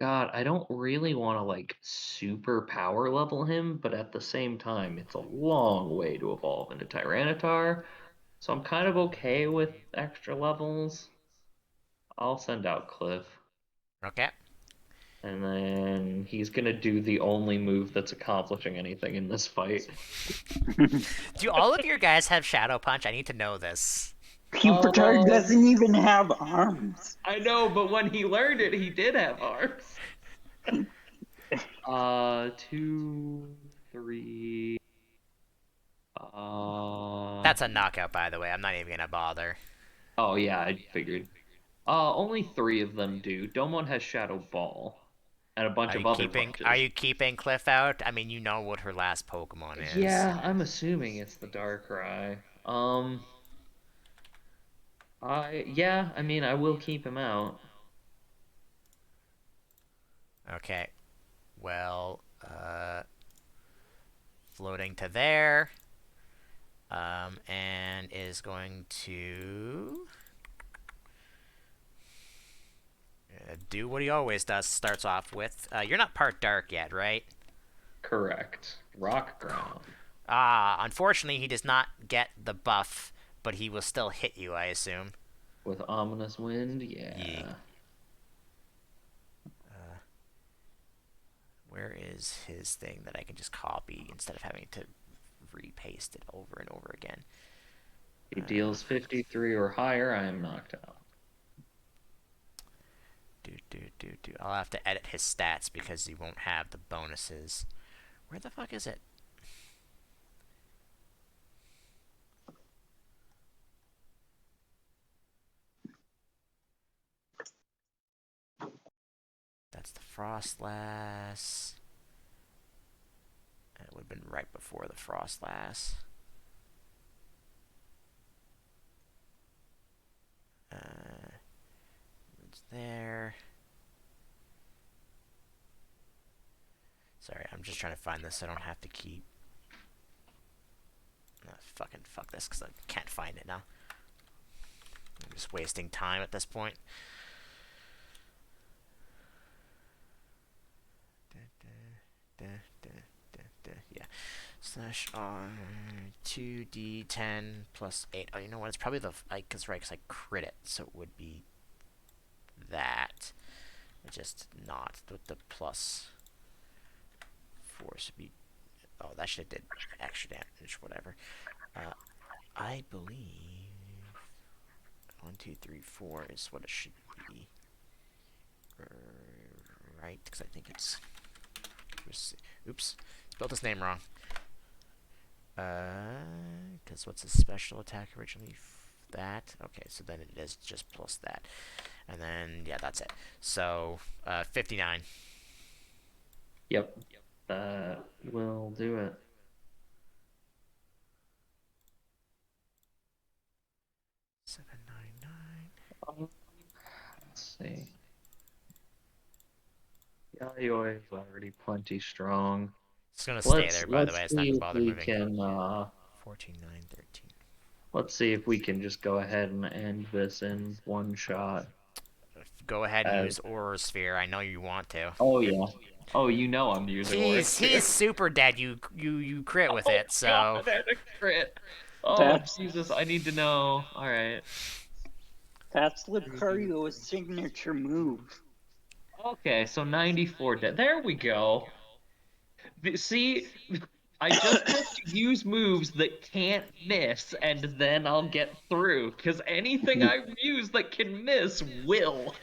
A: God, I don't really want to like super power level him, but at the same time, it's a long way to evolve into Tyranitar, so I'm kind of okay with extra levels. I'll send out Cliff,
B: Okay.
A: and then he's gonna do the only move that's accomplishing anything in this fight.
B: Do all of your guys have Shadow Punch? I need to know this.
D: Pupitar doesn't even have arms.
A: I know, but when he learned it, he did have arms. 2, 3.
B: That's a knockout, by the way. I'm not even gonna bother.
A: Oh yeah, I figured. Only 3 of them do. Domon has Shadow Ball, and a bunch of other
B: Are
A: punches.
B: you keeping Cliff out? I mean, you know what her last Pokemon is.
A: Yeah, I'm assuming it's the Darkrai. I mean, I will keep him out.
B: Okay. Well, floating to there. And is going to do what he always does. Starts off with. You're not part dark yet, right?
A: Correct. Rock Ground
B: Unfortunately, he does not get the buff, but he will still hit you, I assume.
A: with Ominous Wind.
B: Yeah.
A: Yeah.
B: Where is his thing that I can just copy instead of having to repaste it over and over again?
A: He deals 53 or higher. I am knocked out.
B: I'll have to edit his stats because he won't have the bonuses. Where the fuck is it? That's the Frostlass. It would have been right before the Frostlass. It's there. Sorry, I'm just trying to find this so I don't have to keep... fucking fuck this because I can't find it now. I'm just wasting time at this point. Yeah. Slash R 2d10 plus 8. Oh, you know what? It's probably the... Because I crit it, so it would be that. Just not with the plus force would be... Oh, that shit did extra damage, whatever. I believe 1, 2, 3, 4 is what it should be. Right? Because I think it's... Oops. Spelled his name wrong. Because what's his special attack originally? That? Okay, so then it is just plus that. And then, yeah, that's it. So, 59.
A: Yep. That will do it. Let's see. Yayoi is already plenty strong.
B: It's going to stay there, by the way. It's not going to bother moving.
A: Can,
B: 14, 9, 13.
A: Let's see if we can just go ahead and end this in one shot.
B: Go ahead and use Aura Sphere. I know you want to.
A: Oh, yeah. Oh, you know I'm using Aura Sphere.
B: He's super dead. You crit with it, so...
A: God, I had a crit. Oh, Jesus, I need to know. Alright.
D: That's Lucario's signature move.
A: Okay, so 94 dead. There we go. See, I just have to use moves that can't miss, and then I'll get through. Because anything I use that can miss will.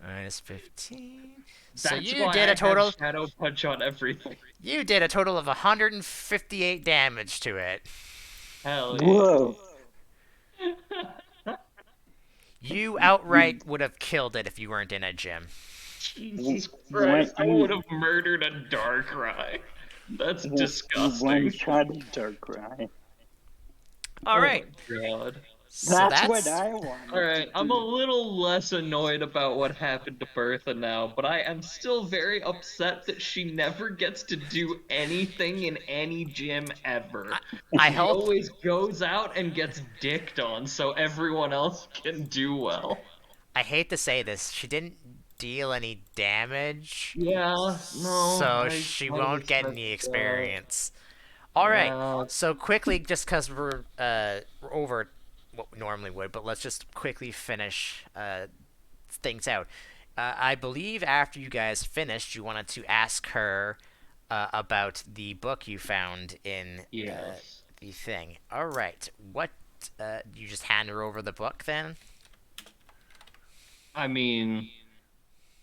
B: Minus 15.
A: That's
B: so you
A: why
B: did
A: I
B: a total.
A: Have Shadow Punch on everything.
B: You did a total of 158 damage to it.
A: Hell yeah.
D: Whoa.
B: You outright would have killed it if you weren't in a gym.
A: Jesus Christ, I would have murdered a Darkrai. That's disgusting.
D: One-shot Darkrai.
B: Alright.
A: Oh, God.
B: So
D: That's what I want.
A: Alright, I'm a little less annoyed about what happened to Bertha now, but I am still very upset that she never gets to do anything in any gym ever. She always goes out and gets dicked on so everyone else can do well.
B: I hate to say this, she didn't deal any damage.
A: Yeah, no.
B: So she won't get any experience. Alright, so quickly, just because we're over what we normally would, but let's just quickly finish things out. I believe after you guys finished, you wanted to ask her about the book you found in the thing. All right, what you just hand her over the book then?
A: I mean,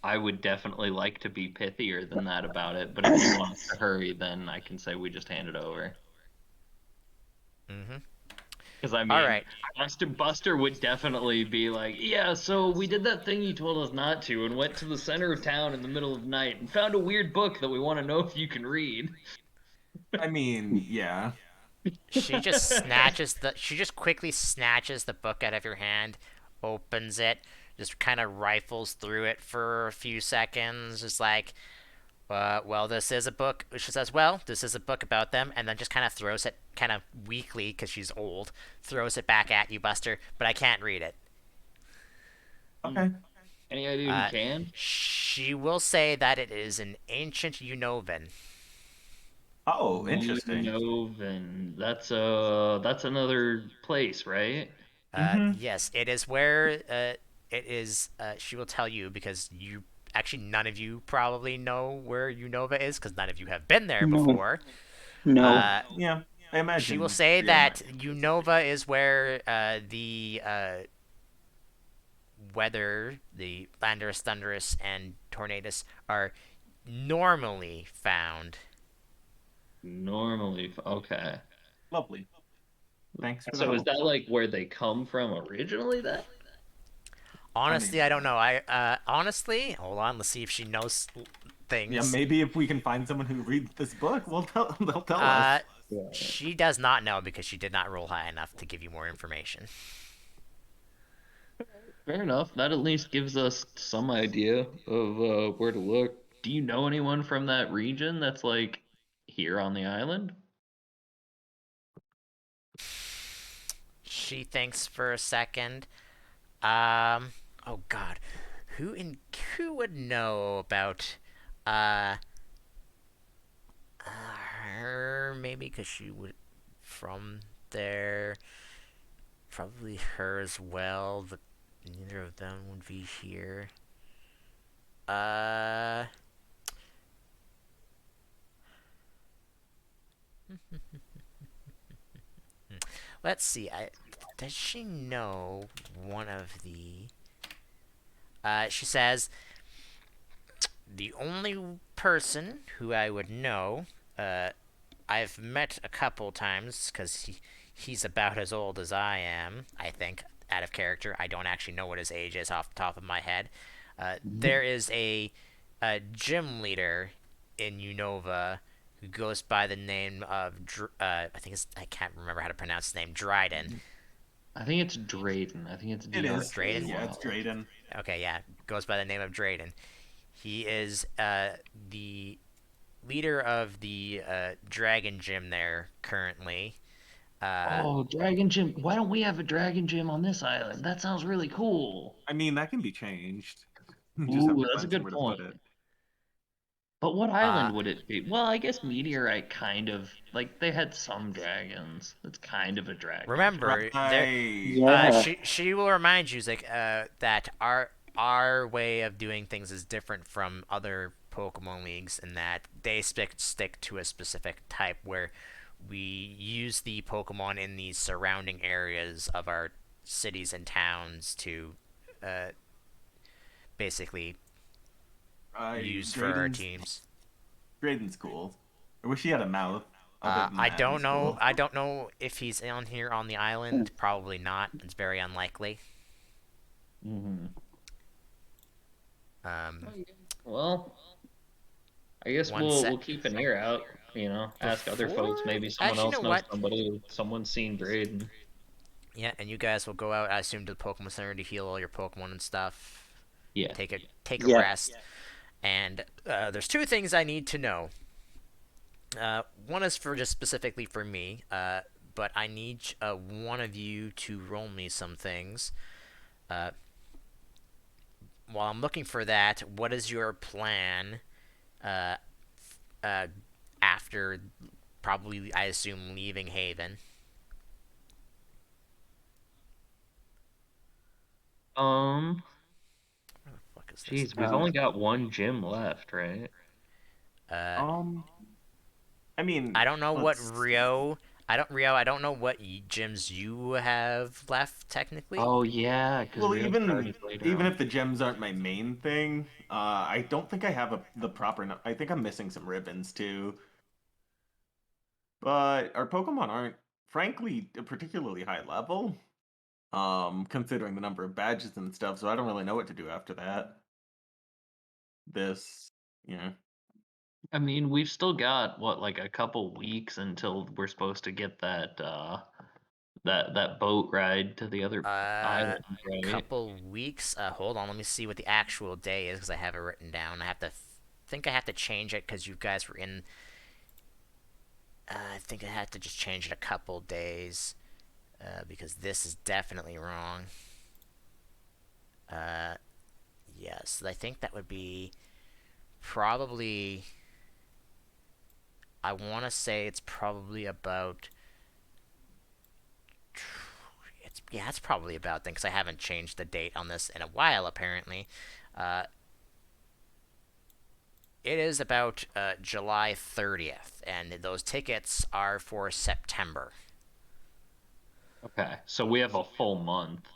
A: I would definitely like to be pithier than that about it, but if you want us to hurry, then I can say we just hand it over.
B: Mm-hmm.
A: Because, I mean, Buster would definitely be like, yeah, so we did that thing you told us not to and went to the center of town in the middle of the night and found a weird book that we want to know if you can read.
C: I mean, yeah.
B: She just quickly snatches the book out of your hand, opens it, just kind of rifles through it for a few seconds, just like, well, this is a book. She says, well, this is a book about them, and then just kind of throws it, kind of weakly, because she's old, throws it back at you, Buster, but I can't read it.
C: Okay.
A: Any idea who can?
B: She will say that it is an ancient Unovan.
C: Oh, interesting.
A: Unovan. That's another place, right?
B: Yes, it is where, it is, she will tell you, because you... Actually, none of you probably know where Unova is, because none of you have been there before.
D: No.
C: Yeah, I imagine.
B: She will say that Unova is where the whether the Landorus, Thunderous, and Tornadus are normally found.
A: Normally, okay.
C: Lovely. Thanks for the
A: So is
C: help.
A: that like where they come from originally then?
B: Honestly, I don't
C: Amazing.
B: know. Honestly, hold on. Let's see if she knows
C: Yeah,
B: things.
C: maybe if we can find someone who reads this book, they'll tell us.
B: Uh,
A: Yeah.
B: she does not know because she did not roll high enough to give you more information.
A: Fair enough. That at least gives us some idea of where to look. Do you know anyone from that region that's like here on the island?
B: She thinks for a second. Um. Oh God, who would know about uh her? Maybe because she would from there. Probably her as well, but neither of them would be here. Uh. Let's see. Does she know one of the? She says the only person who I would know. Uh, I've met a couple times because he's about as old as I am. I think out of character. I don't actually know what his age is off the top of my head.
A: Mhm.
B: There is a gym leader in Unova who goes by the name of I think I can't remember how to pronounce his name. Dryden.
A: I think it's Drayden. I think it's
C: It is.
B: Drayden.
C: Yeah, it's
A: Dryden.
C: Drayden.
B: Okay, yeah, goes by the name of Drayden. He is the leader of the Dragon Gym there currently. Uh,
A: Oh, Dragon Gym. Why don't we have a Dragon Gym on this island? That sounds really cool.
C: I mean, that can be changed. You just have
A: Ooh,
C: to
A: that's a
C: find
A: good
C: somewhere to put
A: point.
C: it.
A: But what
B: uh,
A: island would it be? Well, I guess Meteorite kind of like they had some dragons. It's kind of a dragon gym.
B: Remember, there.
C: Right.
D: Yeah.
B: She will remind you like that our way of doing things is different from other Pokemon leagues in that they stick to a specific type where we use the Pokemon in the surrounding areas of our cities and towns to uh, basically use for our
C: Drayden's
B: teams.
C: Drayden's cool. I wish he had a mouth. Other than
B: I
C: that,
B: don't
C: he's
B: know.
C: cool.
B: I don't know if he's on here on the island. Probably not. It's very unlikely.
A: Hmm.
B: Um,
A: Well, I guess
B: one
A: we'll
B: set.
A: we'll keep an ear out. Ask other folks.
B: Before,
A: Maybe someone
B: actually, you know
A: else knows
B: what?
A: somebody. Someone's seen Drayden.
B: Yeah, and you guys will go out, I assume, to the Pokemon Center to heal all your Pokemon and stuff.
A: Yeah.
B: Take a
D: Yep.
B: rest. And there's two things I need to know. One is for just specifically for me, but I need one of you to roll me some things. Uh, while I'm looking for that, what is your plan uh, uh, after probably, I assume, leaving Haven?
A: Um.
B: What the fuck is this?
A: Geez, we've only got one gym left, right?
B: Uh,
C: Um, I mean,
B: I don't know what
C: let's see.
B: Rio. I don't know what gyms you have left technically.
A: Oh yeah, because
C: Well,
A: Rio's starting later
C: even
A: on.
C: if the gems aren't my main thing, I don't think I have the proper. I think I'm missing some ribbons too. But our Pokemon aren't, frankly, a particularly high level. Considering the number of badges and stuff, so I don't really know what to do after that. This, yeah.
A: I mean, we've still got what, like a couple weeks until we're supposed to get that that boat ride to the other
B: Uh,
A: island, right?
B: couple weeks. Hold on, let me see what the actual day is because I have it written down. I have to think I have to change it because you guys were in. I think I had to just change it a couple days because this is definitely wrong. Uh, yes, I think that would be probably. I want to say it's probably about. It's probably about then because I haven't changed the date on this in a while apparently. Uh, it is about July 30th, and those tickets are for September.
A: Okay, so we have a full month.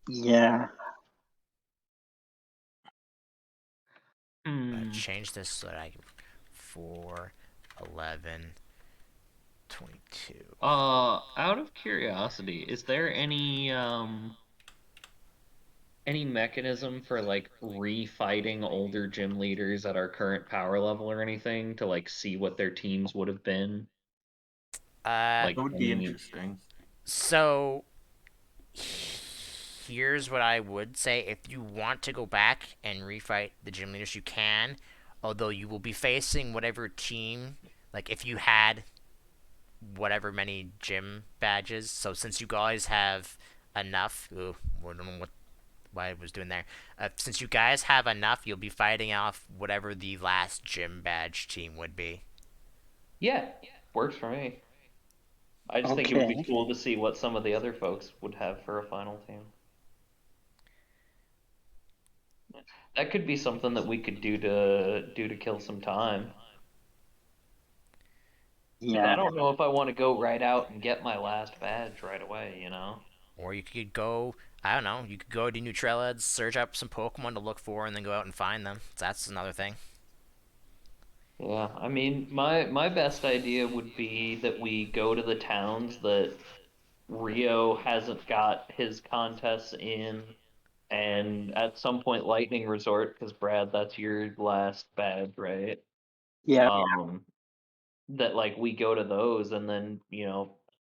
D: Yeah.
B: Change this so that I 4, 11, 22.
A: Out of curiosity, is there any mechanism for like refighting older gym leaders at our current power level or anything to like see what their teams would have been?
B: Uh,
C: That
A: Like
C: would be
A: any
C: interesting.
B: so here's what I would say: if you want to go back and refight the gym leaders, you can. Although you will be facing whatever team, like if you had whatever many gym badges. So since you guys have enough, ooh, I don't know what I was doing there. Since you guys have enough, you'll be fighting off whatever the last gym badge team would be.
A: Yeah, works for me. I just think it would be
D: Okay.
A: cool to see what some of the other folks would have for a final team. That could be something that we could do to kill some time. Because I
D: Yeah.
A: don't know if I want to go right out and get my last badge right away, you know?
B: Or you could go, I don't know, you could go to Neutrella, search up some Pokemon to look for, and then go out and find them. That's another thing.
A: Yeah, I mean, my best idea would be that we go to the towns that Rio hasn't got his contests in, and at some point Lightning Resort, because Brad, that's your last badge, right?
D: Yeah.
A: Um, that like we go to those, and then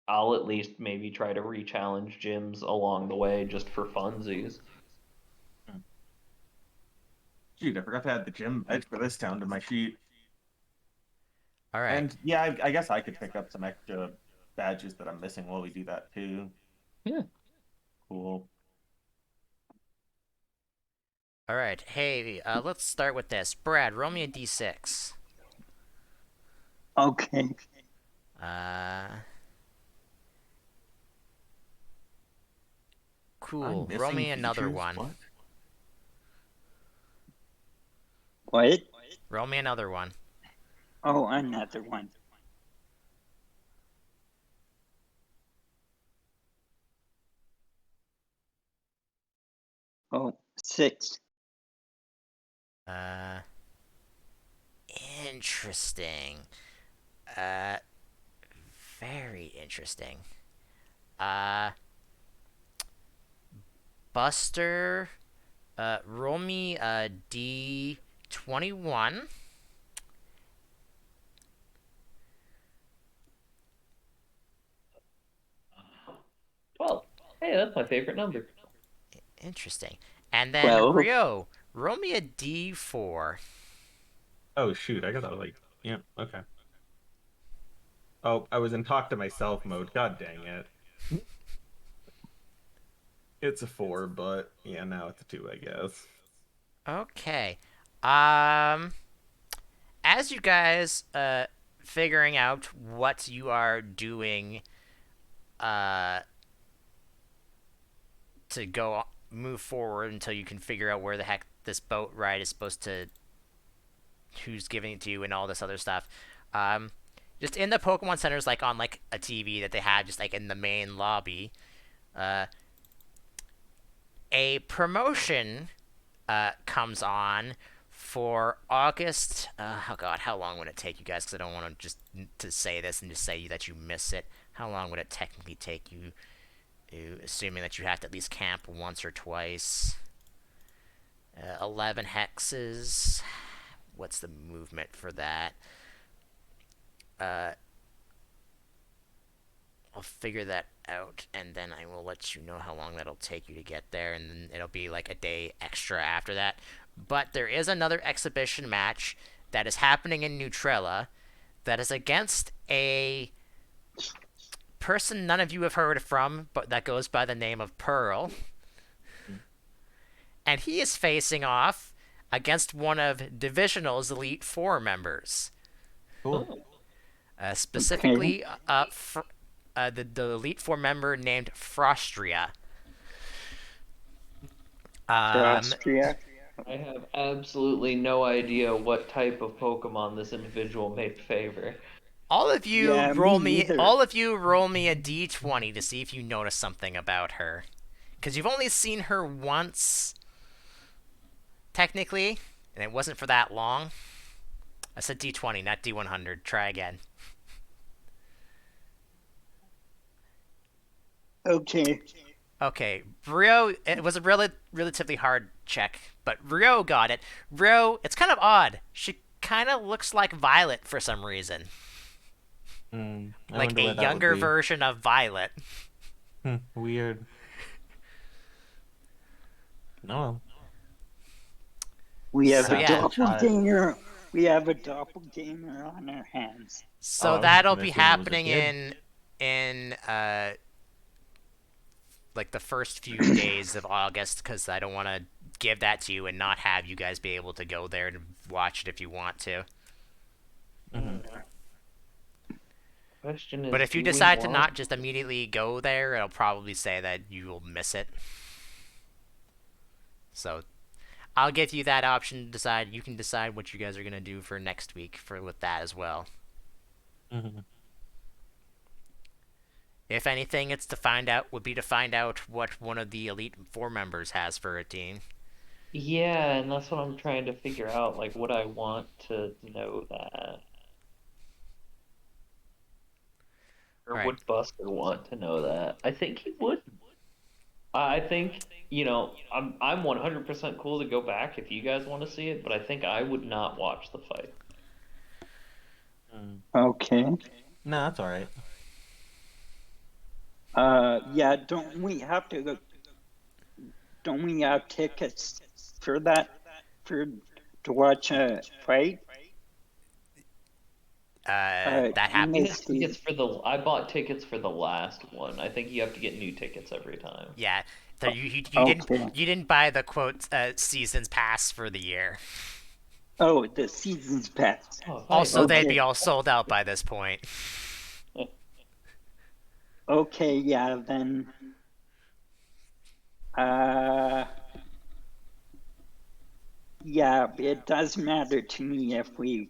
A: I'll at least maybe try to re-challenge gyms along the way just for funsies.
C: Hmm. Shoot, I forgot to add the gym edge for this town to my sheet.
B: All right.
C: And yeah, I guess I could pick up some extra badges that I'm missing while we do that too.
A: Yeah.
C: Cool.
B: All right. Hey, let's start with this. Brad, roll me a d6.
D: Okay.
B: Uh,
C: I'm
B: cool. Roll
C: missing
B: me another
C: features.
B: one.
C: What?
D: What?
B: Roll me another one.
D: Oh, another one. Oh, 6.
B: Uh, interesting. Uh, very interesting. Uh, Buster, roll me a d21.
A: Well, hey, that's my favorite number.
B: Interesting. And then
D: 12.
B: Rio, roll me a d4.
C: Oh shoot, I guess I was like, yeah, okay. Oh, I was in talk to myself mode. God dang it. It's a 4, but yeah, now it's a 2, I guess.
B: Okay. Um, as you guys figuring out what you are doing uh to go move forward until you can figure out where the heck this boat ride is supposed to, who's giving it to you, and all this other stuff. Um, just in the Pokemon centers, like on like a TV that they have, just like in the main lobby, uh, a promotion comes on for August. Oh God, how long would it take you guys? Because I don't want to just to say this and just say that you miss it. How long would it technically take you? Assuming that you have to at least camp once or twice. 11 hexes. What's the movement for that? Uh, I'll figure that out, and then I will let you know how long that'll take you to get there, and then it'll be like a day extra after that. But there is another exhibition match that is happening in Neutrella that is against a person none of you have heard from, but that goes by the name of Pearl. And he is facing off against one of Divisional's Elite Four members.
C: Cool.
A: Oh,
D: Okay.
B: Specifically, the Elite Four member named Frostria.
D: For
B: Um,
D: Austria.
A: I have absolutely no idea what type of Pokemon this individual may favor.
D: Yeah, me neither.
B: all of you roll me a d20 to see if you notice something about her. because you've only seen her once technically, and it wasn't for that long. I said D20, not D100. Try again.
D: Okay.
B: Okay, Rio. It was a relatively hard check, but Rio got it. Rio, it's kind of odd. She kind of looks like Violet for some reason,
C: I
B: like
C: wonder
B: a
C: why that would
B: younger
C: be.
B: version of Violet.
C: Weird. No.
D: We
C: I
D: have
B: So
D: a
C: have to
B: yeah,
C: try it.
D: doppelganger. We have a doppelganger on our hands.
C: Oh,
B: so
C: I was just
B: that'll
C: gonna
B: be
C: assume it was a
B: happening
C: kid.
B: in like the first few days of August because I don't want to give that to you and not have you guys be able to go there and watch it if you want to.
C: Mhm.
A: Question
B: But
A: is,
B: if you
A: do we
B: decide to
A: want?
B: not just immediately go there, it'll probably say that you will miss it. So I'll give you that option to decide. You can decide what you guys are gonna do for next week for with that as well.
C: Mhm.
B: If anything, it's to find out would be to find out what one of the Elite Four members has for a team.
A: Yeah, and that's what I'm trying to figure out. Like, would I want to know that? Or
B: Right.
A: would Buster want to know that? I think he would. I think, I'm 100% cool to go back if you guys want to see it, but I think I would not watch the fight.
C: Mm.
D: Okay.
C: No, that's all right.
D: Yeah, don't we have tickets for that for to watch a fight?
B: That
A: We
B: happened.
A: had tickets for I bought tickets for the last one. I think you have to get new tickets every time.
B: Yeah. So
D: Okay.
B: you didn't buy the quote seasons pass for the year.
D: Oh, the season's pass.
A: Oh, if I had
B: Also,
A: known.
B: they'd be
D: Okay.
B: all sold out by this point.
D: Okay, yeah, then uh yeah, it does matter to me if we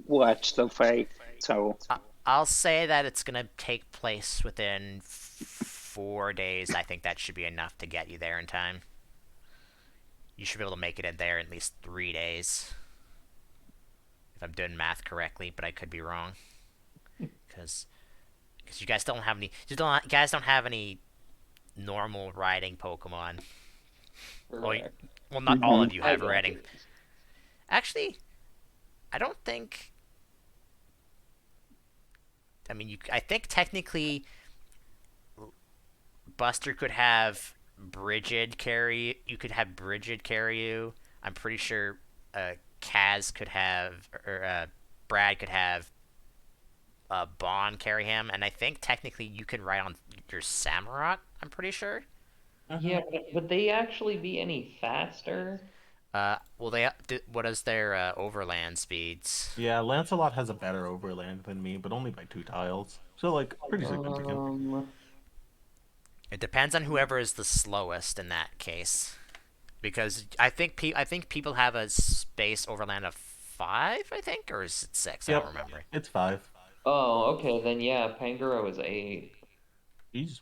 D: watch the fight. So,
B: I'll say that it's gonna take place within 4 days. I think that should be enough to get you there in time. You should be able to make it in there in at least 3 days, if I'm doing math correctly, but I could be wrong. Because you guys don't have any, you guys don't have any normal riding Pokemon. Well,
A: Correct.
B: well, not all
D: mhm.
B: of you
A: I
B: have
A: got
B: riding.
A: it.
B: Actually, I don't think. I mean, I think technically Buster could have Brigid carry. You could have Brigid carry you. I'm pretty sure Kaz could have, or Brad could have Bond carry him, and I think technically you can ride on your Samurott. I'm pretty sure.
A: Yeah, but would they actually be any faster?
B: Well, what is their overland speeds?
C: Yeah, Lancelot has a better overland than me, but only by 2 tiles. So, like, pretty significant.
A: Um,
B: It depends on whoever is the slowest in that case, because I think people have a space overland of 5, I think, or is it 6? I don't
C: Yep,
B: remember.
C: it's 5.
A: oh, okay, then yeah, Pangoro is 8.
C: He's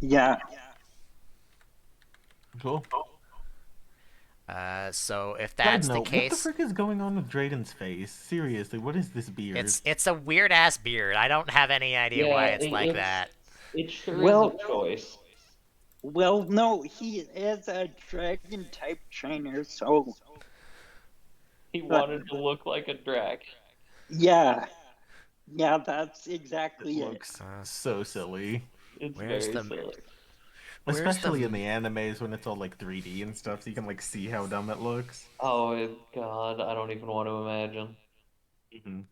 D: Yeah.
C: cool.
B: So if
C: Side
B: that's the
C: note, what the
B: case,
C: frick is going on with Drayden's face? Seriously, what is this beard?
B: it's a weird ass beard. I don't have any idea
A: Yeah,
B: why it's like that.
A: it sure is a
D: Well,
A: choice.
D: no, he is a dragon type trainer, so
A: He
D: uh,
A: wanted to look like a dragon.
D: yeah. Yeah, that's
C: It
D: exactly it.
C: looks so silly.
A: It's
B: Where's
A: very
B: the
A: silly.
B: where's
C: Especially
B: the
C: in the animes when it's all like 3D and stuff, so you can like see how dumb it looks.
A: Oh God, I don't even want to imagine.
C: Hmm